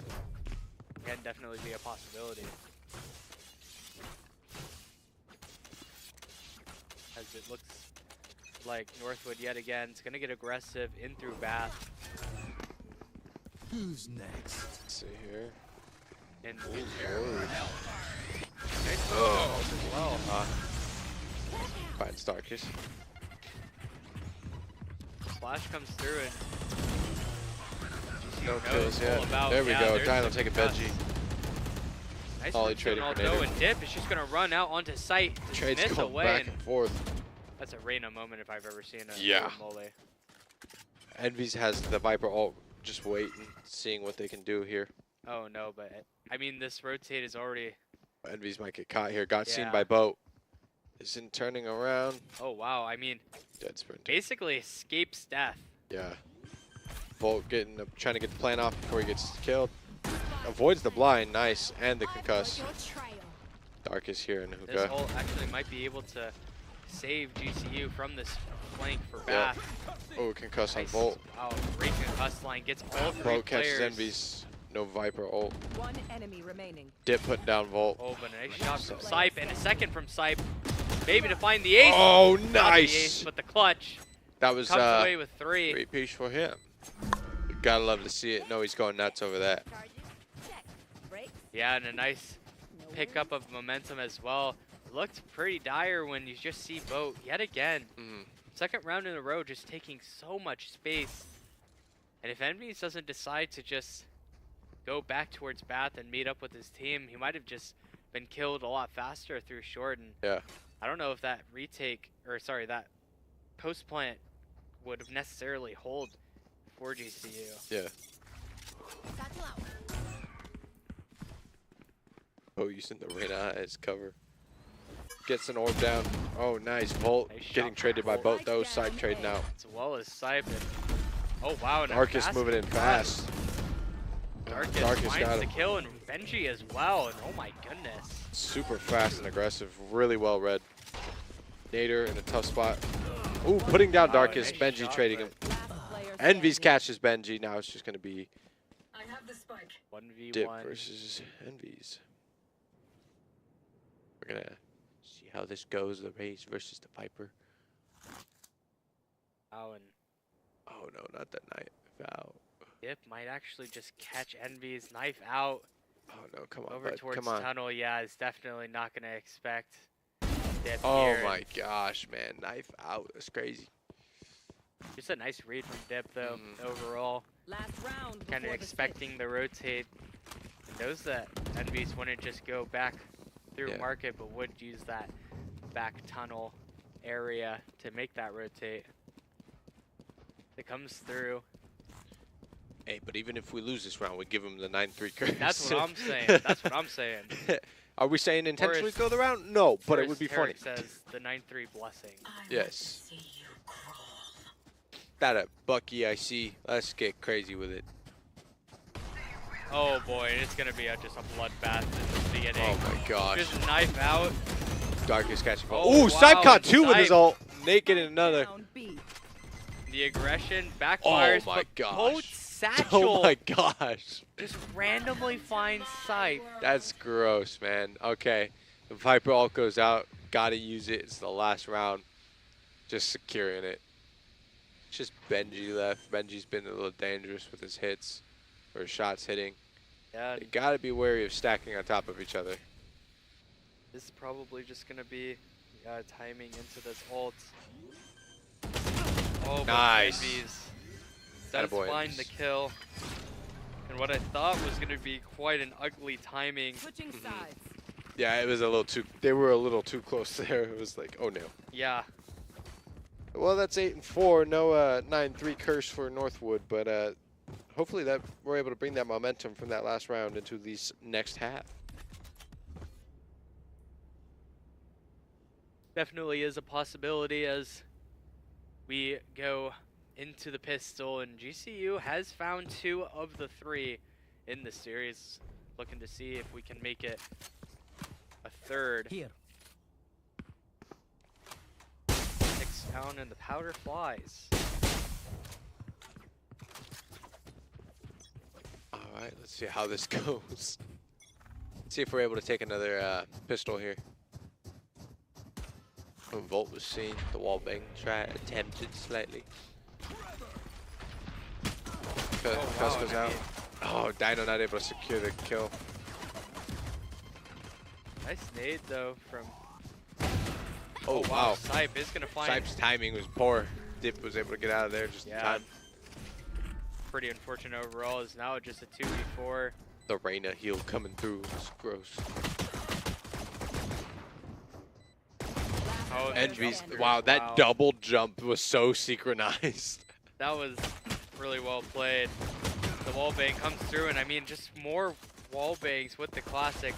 can definitely be a possibility. As it looks like Northwood yet again is going to get aggressive in through Bath. Who's next? Let's see here. And Oh. as well. Fine, Starkish. Flash comes through and No GCU kills knows yet. all about. There we yeah, go. there's Dino the taking concuss. Benji. Nice Ollie root trading zone for although, Nader. and Dip is just gonna run out onto site. To Trades miss going away, back and forth. that's a Reyna moment if I've ever seen a Yeah. Mole. Envy's has the Viper ult, just waiting, seeing what they can do here. Oh no, but I mean this rotate is already. Envy's might get caught here. Got seen Yeah. by Boat. Isn't turning around. Oh wow, I mean Dead sprint. basically escapes death. Yeah. Bolt trying to get the plan off before he gets killed. Avoids the blind, nice, and the concuss. Dark is here in the This hookah. ult actually might be able to save GCU from this flank for Yeah. Bath. Oh, concuss on Nice. Bolt. Wow, great concuss line gets all three Bolt catches players. Envy's. No Viper ult. One enemy remaining. Dip putting down Volt. Oh, but a nice shot from Sipe and a second from Sipe. Maybe to find the ace. Oh, Not nice. the ace, but the clutch. That was Comes away with three. 3-piece for him. Gotta love to see it. No, he's going nuts over that. Yeah, and a nice pickup of momentum as well. Looked pretty dire when you just see Boat yet again. Second round in a row, just taking so much space. And if Envies doesn't decide to just go back towards Bath and meet up with his team, he might have just been killed a lot faster through short. And Yeah. I don't know if that retake, or sorry, that post plant would have necessarily hold for GCU. Yeah. Oh, using the Reyna as cover. Gets an orb down. Oh, nice. Volt Nice shot getting from traded by Volt. both those. Side trading out. As well as Sipe. Oh wow, now Darkest fast moving in concuss. fast. Darkest Darkest finds got the him. kill, and Benji as well. And oh my goodness. Super fast and aggressive. Really well read. Nader in a tough spot. Ooh, putting down Wow, Darkest. nice Benji shot, trading him. but Last player Envy's standing. catches Benji. Now it's just going to be 1v1. Dip versus Envy's. We're going to see how this goes. The Raze versus the Viper. Wow, and Oh, no, not that night. Foul. Dip might actually just catch Envy's knife out Oh, no, come on, over bud. towards Come on. tunnel. Yeah, it's definitely not going to expect Dip Oh, here. my gosh, man. Knife out. That's crazy. Just a nice read from Dip, though, Mhm. overall. Last round. Kind of before the expecting the rotate. He knows that Envy's wouldn't just go back through Yeah. market, but would use that back tunnel area to make that rotate. It comes through. Hey, but even if we lose this round, we give him the 9-3 curse. That's what I'm saying. That's what I'm saying. Are we saying intentionally as- go the round? No, but Or it would as be funny. Tarek says, the 9-3 blessing. Yes. That a Bucky I see. Let's get crazy with it. Oh boy, it's gonna be just a bloodbath in the beginning. Oh my gosh. Just knife out. Darkest catching ball. Oh, Ooh, Sipe wow, caught and two with his Sipe. ult. Naked in another. Down B. The aggression backfires. Oh my but gosh. Both satchel Oh my gosh. just randomly finds Sipe. That's gross, man. Okay. The Viper ult goes out. Gotta use it. It's the last round. Just securing it. It's just Benji left. Benji's been a little dangerous with his hits. Or his shots hitting. Yeah, They gotta be wary of stacking on top of each other. this is probably just gonna be timing into this ult. Oh, but Nice. Envy's does Attaboy, find the Envy's. kill. And what I thought was gonna be quite an ugly timing. Switching Mhm. sides. Yeah, it was a little too. They were a little too close there. It was like, oh no. Yeah, Well, that's 8-4. No 9-3 curse for Northwood, but hopefully that we're able to bring that momentum from that last round into these next half. definitely is a possibility as we go into the pistol, and GCU has found 2 of the 3 in the series. Looking to see if we can make it a third. Here. 6 down and the powder flies. All right, let's see how this goes. See if we're able to take another pistol here. Oh, Volt was seen. The wall bang try attempted slightly. Cuss goes out. Oh, Dino not able to secure the kill. Nice nade though from. Oh, wow. Sipe is gonna find. Sipe's timing was poor. Dip was able to get out of there just in Yeah. time. Pretty unfortunate overall. Is now just a 2v4. The Reyna heal coming through. It's gross. Oh, Envy's. Wow, that double jump was so synchronized. That was really well played. The wall bang comes through, and I mean, just more wall bangs with the classic.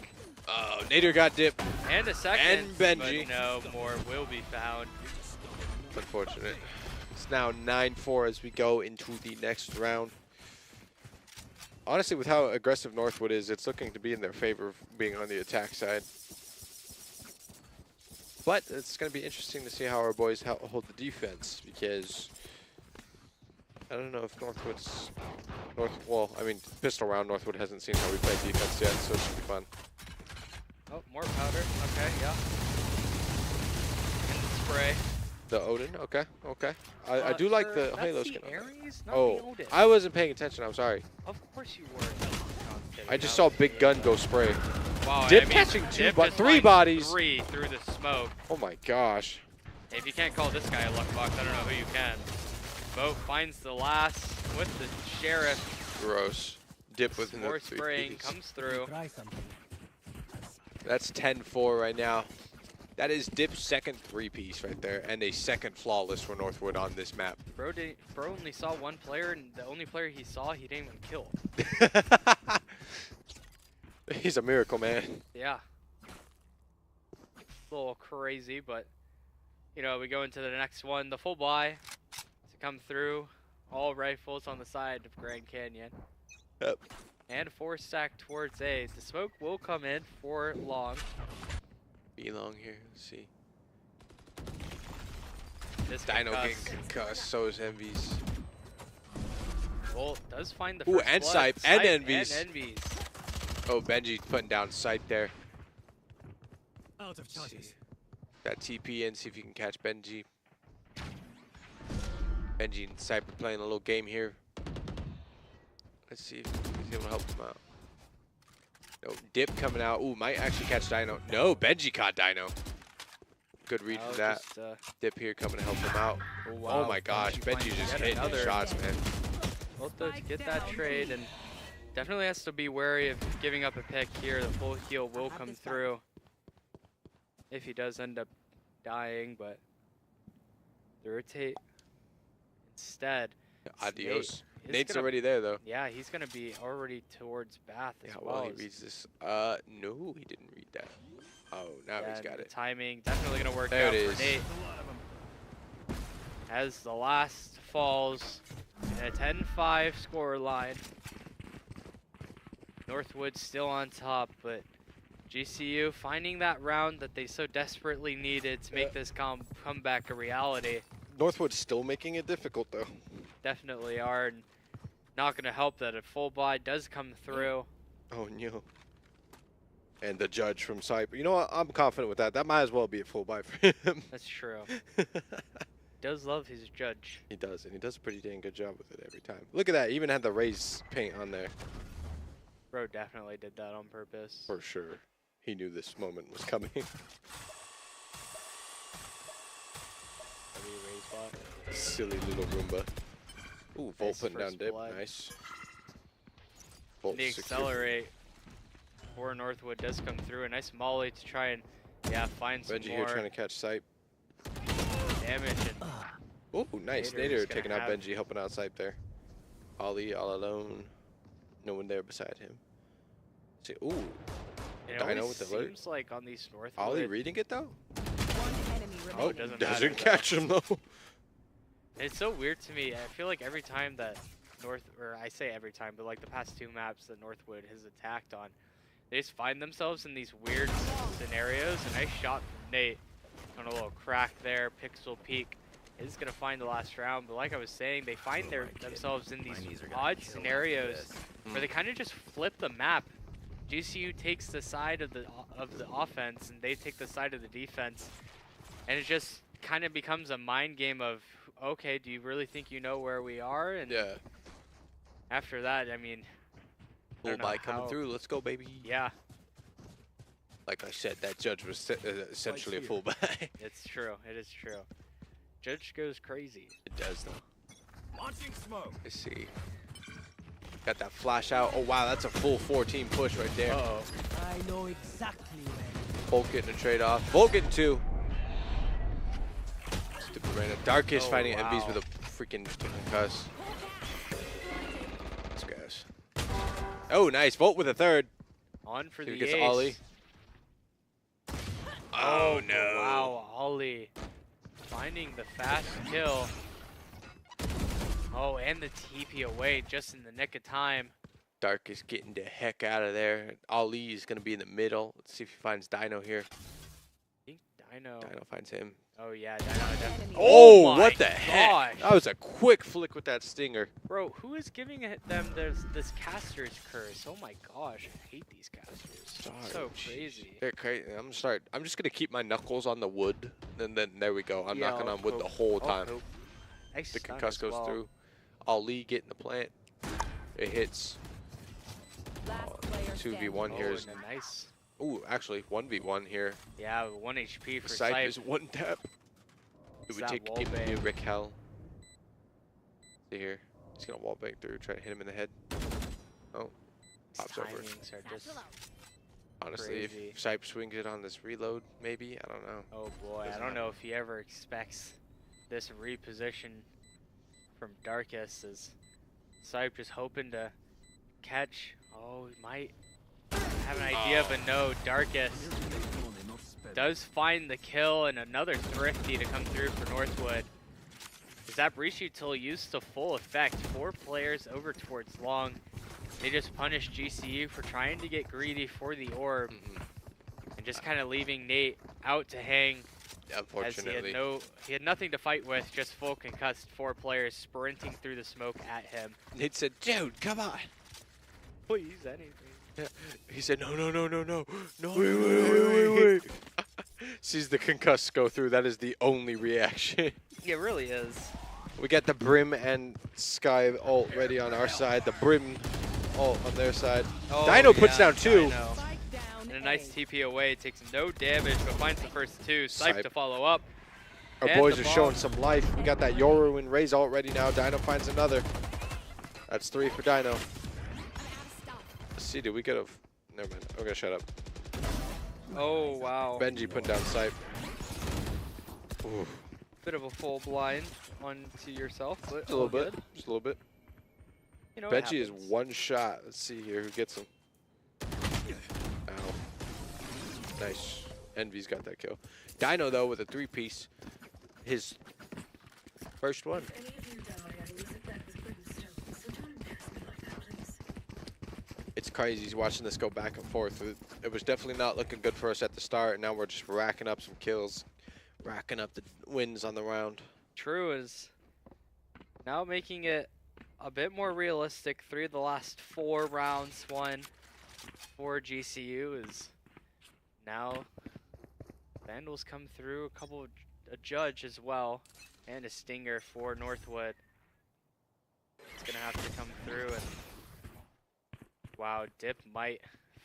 Oh, Nader got dipped. And a second. And Benji. But no, more will be found. Unfortunate. It's now 9-4 as we go into the next round. Honestly, with how aggressive Northwood is, it's looking to be in their favor of being on the attack side. But it's going to be interesting to see how our boys hold the defense, because I don't know if Northwood's... Well, I mean, pistol round, Northwood hasn't seen how we play defense yet, so it should be fun. Oh, more powder. Okay, yeah. And the spray. The Odin, okay, okay. I do like the Halo skin. Ares, not oh, the Odin. I wasn't paying attention, I'm sorry. Of course you were. I just saw Big Gun go spray. Wow, Dip I mean, catching Dip but just 3 finds bodies. 3 through the smoke. Oh my gosh. If you can't call this guy a luck box, I don't know who you can. Boat finds the last with the Sheriff. Gross. Dip with More another spraying 3-piece. comes through. Try something. That's 10-4 right now. That is Dip's second 3-piece right there, and a second flawless for Northwood on this map. Bro only saw one player, and the only player he saw, he didn't even kill. He's a miracle, man. Yeah. A little crazy, but, you know, we go into the next one. The full buy to come through. All rifles on the side of Grand Canyon. Yep. And 4 stack towards A. The smoke will come in for long. Be long here. Let's see. This Dino getting concussed. concussed. So is Envy's. Well, does find the Ooh, first and blood. Sipe, and Envy's. And Envy's. Oh, Benji putting down sight there. Out of charges. That TP in, see if you can catch Benji. Benji and Cypher playing a little game here. Let's see if he's able to help him out. No, Dip coming out. Ooh, might actually catch Dino. No, Benji caught Dino. Good read for that. Dip here coming to help him out. Oh, wow. Oh my gosh, Benji just yet hitting another. shots, man. Both those get that trade, and definitely has to be wary of giving up a pick here. The full heal will come through if he does end up dying, but the rotate instead. Adios. Nate Nate's already there, though. Yeah, he's going to be already towards Bath as Yeah, well. well, he reads this. No, he didn't read that. Oh, now he's got the it. timing definitely going to work There out it is. for Nate. As the last falls in a 10-5 score line. Northwood still on top, but GCU finding that round that they so desperately needed to make this comeback a reality. Northwood's still making it difficult, though. Definitely are. And not going to help that a full buy does come through. Oh, no. And the judge from Cypher. You know what? I'm confident with that. That might as well be a full buy for him. That's true. Does love his judge. He does, and he does a pretty dang good job with it every time. Look at that. He even had the raised paint on there. Bro definitely did that on purpose. For sure. He knew this moment was coming. Silly little Roomba. Ooh, Volt Nice putting down first dip. blood. Nice. And Volt the secure. accelerate for Northwood does come through. A nice molly to try and, find some Benji more here trying to catch Sipe. damage. And Ooh, nice. Nader is Nader taking gonna out have- Benji, helping out Sipe there. Ollie all alone. No one there beside him. See, ooh, it Dino always with the alert. seems like on these Northwood. Ollie reading it though? One enemy Oh, remaining. doesn't doesn't matter, catch him though. It's so weird to me. I feel like every time that I say every time, but like the past 2 maps that Northwood has attacked on, they just find themselves in these weird scenarios. A nice shot from Nate on a little crack there. Pixel peek is going to find the last round. But like I was saying, they find themselves in these odd scenarios where they kind of just flip the map. GCU takes the side of the offense, and they take the side of the defense. And it just kind of becomes a mind game of, okay, do you really think you know where we are? And Yeah. after that, I mean, I Full don't know buy coming how- through. Let's go, baby. yeah, Like I said, that judge was essentially a full buy. it's true. It is true. Judge goes crazy. It does though. Launching smoke. Let's see. Got that flash out. Oh, wow, that's a full 14 push right there. Uh-oh. I know exactly where. Volt getting a trade off. Volt getting 2. Stupid Reyna. Darkest finding MVs with a freaking concuss. Let's guys. Oh, nice. Volt with a 3rd. On for the Gets ace. Ollie. Oh, no. Wow, Ollie finding the fast kill. Oh, and the TP away just in the nick of time. Dark is getting the heck out of there. Ali is going to be in the middle. Let's see if he finds Dino here. I think Dino. Dino finds him. Oh, yeah, Dino definitely. Oh, my what the heck? That was a quick flick with that stinger. Bro, who is giving them this caster's curse? Oh my gosh, I hate these casters. So crazy. They're crazy. I'm just gonna keep my knuckles on the wood, and then there we go. I'm knocking on wood the whole time. Nice The stun concuss as goes well. through. Ali getting the plant. It hits. Last player 2v1 standing. here Oh, is. and a nice. Ooh, actually 1v1 here. Yeah, 1 HP for Sipe Sipe. is 1 tap. It It's would that take wall give me bang. Rick Hell. See here. He's gonna wall bang through, try to hit him in the head. Oh. Pops over. Timings are just. Honestly, Crazy. if Sipe swings it on this reload, maybe, I don't know. Oh boy, I Doesn't don't know happen. if he ever expects this reposition from Darkus. As Sipe just hoping to catch. Oh, he might have an idea, but no, Darkus does find the kill and another Thrifty to come through for Northwood. Is that breach util used to full effect? 4 players over towards long. They just punished GCU for trying to get greedy for the orb and just kind of leaving Nate out to hang. Unfortunately. As he had nothing to fight with, just full concussed 4 players sprinting through the smoke at him. Nate said, dude, come on. Please, anything. Yeah. He said, no. Wait. Sees the concuss go through. That is the only reaction. It really is. We got the Brim and Sky ult ready on our side. The Brim ult on their side. Oh, Dino puts yeah, down 2. Dino. Spike down And a nice A. TP away, takes no damage, but finds the first 2. Sipe Sipe. to follow up. Our And boys the are bomb. showing some life. We got that Yoru and Ray's ult ready now. Dino finds another. That's 3 for Dino. Let's see, did we get a... Never mind. I'm gonna shut up. Oh, wow. Benji putting down Sipe. Ooh, Bit of a full blind onto yourself, but just a little all bit. good. Just a little bit. You know, it Benji is happens. 1 shot. Let's see here who gets him. Ow. Nice. Envy's got that kill. Dino, though, with a 3-piece. His first one. It's crazy. He's watching this go back and forth. It was definitely not looking good for us at the start. And now we're just racking up some kills. Racking up the wins on the round. True is now making it a bit more realistic. 3 of the last 4 rounds won for GCU is now Vandals come through, a judge as well, and a stinger for Northwood. It's gonna have to come through, and wow, Dip might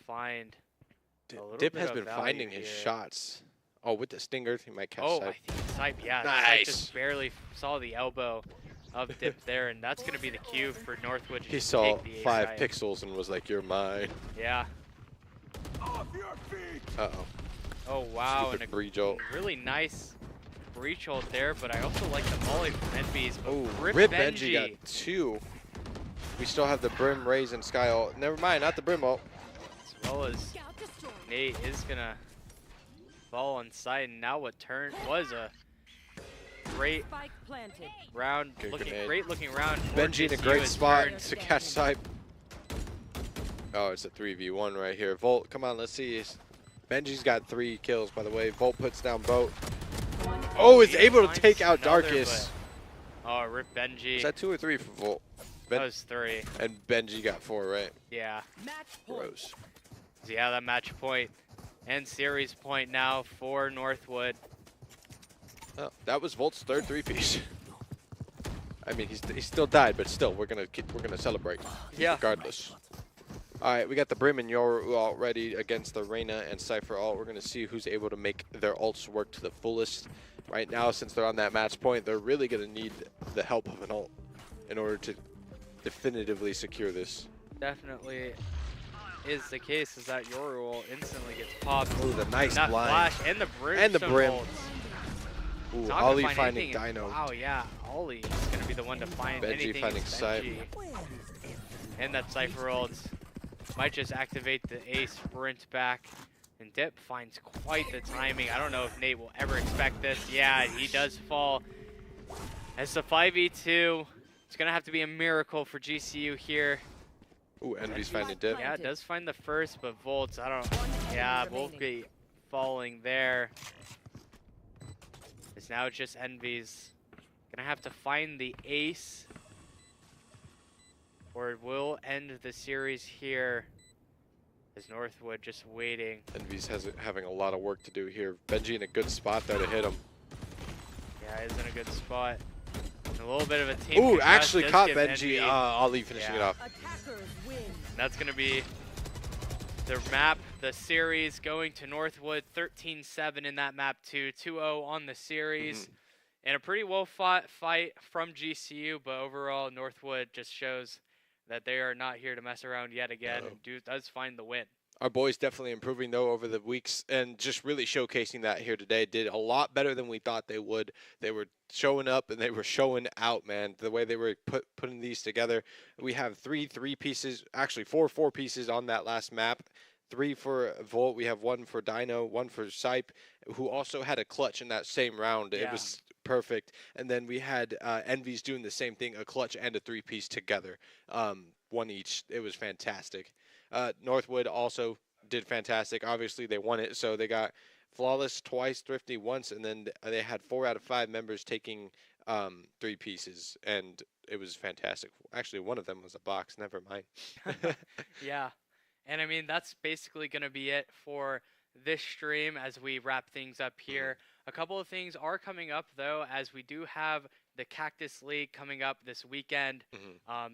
find a little Dip bit has of been value finding his here. shots. Oh, with the stinger, he might catch Oh, Sipe. I think Sipe, yeah. Sipe Nice. just barely saw the elbow of Dip there, and that's going to be the cue for Northwood to He just saw take the 5 A-side. pixels and was like, "You're mine." Yeah. Uh-oh. Oh, wow. Stupid And breach ult. really nice breach ult there, but I also like the volley from NBs. But Oh, Rip Rip Benji. Benji got 2. We still have the Brim, Raze, and Sky ult. Never mind, not the Brim ult. As well as Nate is going to fall on site, and now what was a great Spike planted. round, Good looking grenade. great looking round. For Benji in a GCU great as spot turn- to catch Sipe. Oh, it's a 3v1 right here. Volt, come on, let's see. Benji's got 3 kills, by the way. Volt puts down Boat. Oh, it's He able to finds take out another, Darkus. but- Oh, Rip Benji. Is that 2 or 3 for Volt? That was 3. And Benji got 4, right? Yeah. Match point. Gross. So yeah, that match point and series point now for Northwood. Oh, that was Volt's 3rd 3-piece. I mean, he still died, but still, we're gonna celebrate. Yeah. Regardless. All right, we got the Brim and Yoru ult ready against the Reyna and Cypher ult. We're gonna see who's able to make their ults work to the fullest. Right now, since they're on that match point, they're really gonna need the help of an ult in order to definitively secure this. Definitely is the case, is that Yoru will instantly gets popped. Oh, the nice That blind. flash and the brim. And the brim. Bolts. Ooh, Not gonna Ollie find finding anything. Dino. Wow, yeah, Ollie is gonna be the one to find Benji anything. finding It's Sight. Benji. And that Cypher ult might just activate the ace sprint back. And Dip finds quite the timing. I don't know if Nate will ever expect this. Yeah, he does fall. As the 5v2, it's gonna have to be a miracle for GCU here. Ooh, Envy's finding Dip. Yeah, it does find the first, but Volts, I don't. Yeah, both be falling there. It's now just Envy's gonna have to find the ace, or it will end the series here. As Northwood just waiting. Envy's having a lot of work to do here. Benji in a good spot though to hit him. Yeah, he's in a good spot. And a little bit of a team. Ooh, contest actually does caught give Benji. Envy. Ollie finishing it Yeah. off. Attackers win. That's going to be the map, the series going to Northwood. 13-7 in that map too. 2-0 on the series. And a pretty well fought fight from GCU, but overall Northwood just shows that they are not here to mess around yet again. No. And does find the win. Our boys definitely improving though over the weeks and just really showcasing that here today. Did a lot better than we thought they would. They were showing up and they were showing out, man. The way they were putting these together. We have three pieces, actually four pieces on that last map. 3 for Volt. We have 1 for Dino, 1 for Sipe, who also had a clutch in that same round. Yeah. It was perfect. And then we had Envy's doing the same thing, a clutch and a 3-piece together. 1 each. It was fantastic. Northwood also did fantastic. Obviously, they won it, so they got flawless twice, thrifty once, and then they had 4 out of 5 members taking 3 pieces, and it was fantastic. Actually, one of them was a box. Never mind. Yeah. And I mean, that's basically going to be it for this stream as we wrap things up here. A couple of things are coming up, though, as we do have the Cactus League coming up this weekend.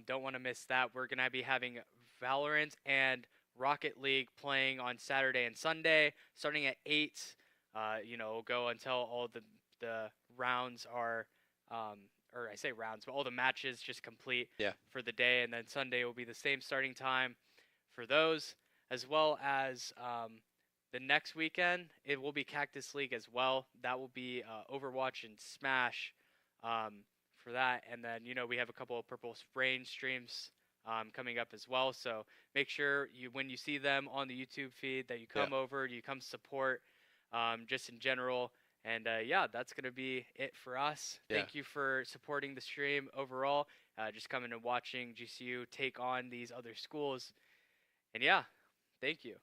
Don't want to miss that. We're going to be having Valorant and Rocket League playing on Saturday and Sunday, starting at 8. You know, go until all the rounds are, or I say rounds, but all the matches just complete for the day. And then Sunday will be the same starting time for those, as well as the next weekend, it will be Cactus League as well. That will be Overwatch and Smash for that. And then, you know, we have a couple of Purple Rain streams coming up as well. So make sure when you see them on the YouTube feed that you come over, you come support just in general. And yeah, that's going to be it for us. Thank you for supporting the stream overall, just coming and watching GCU take on these other schools. And yeah, thank you.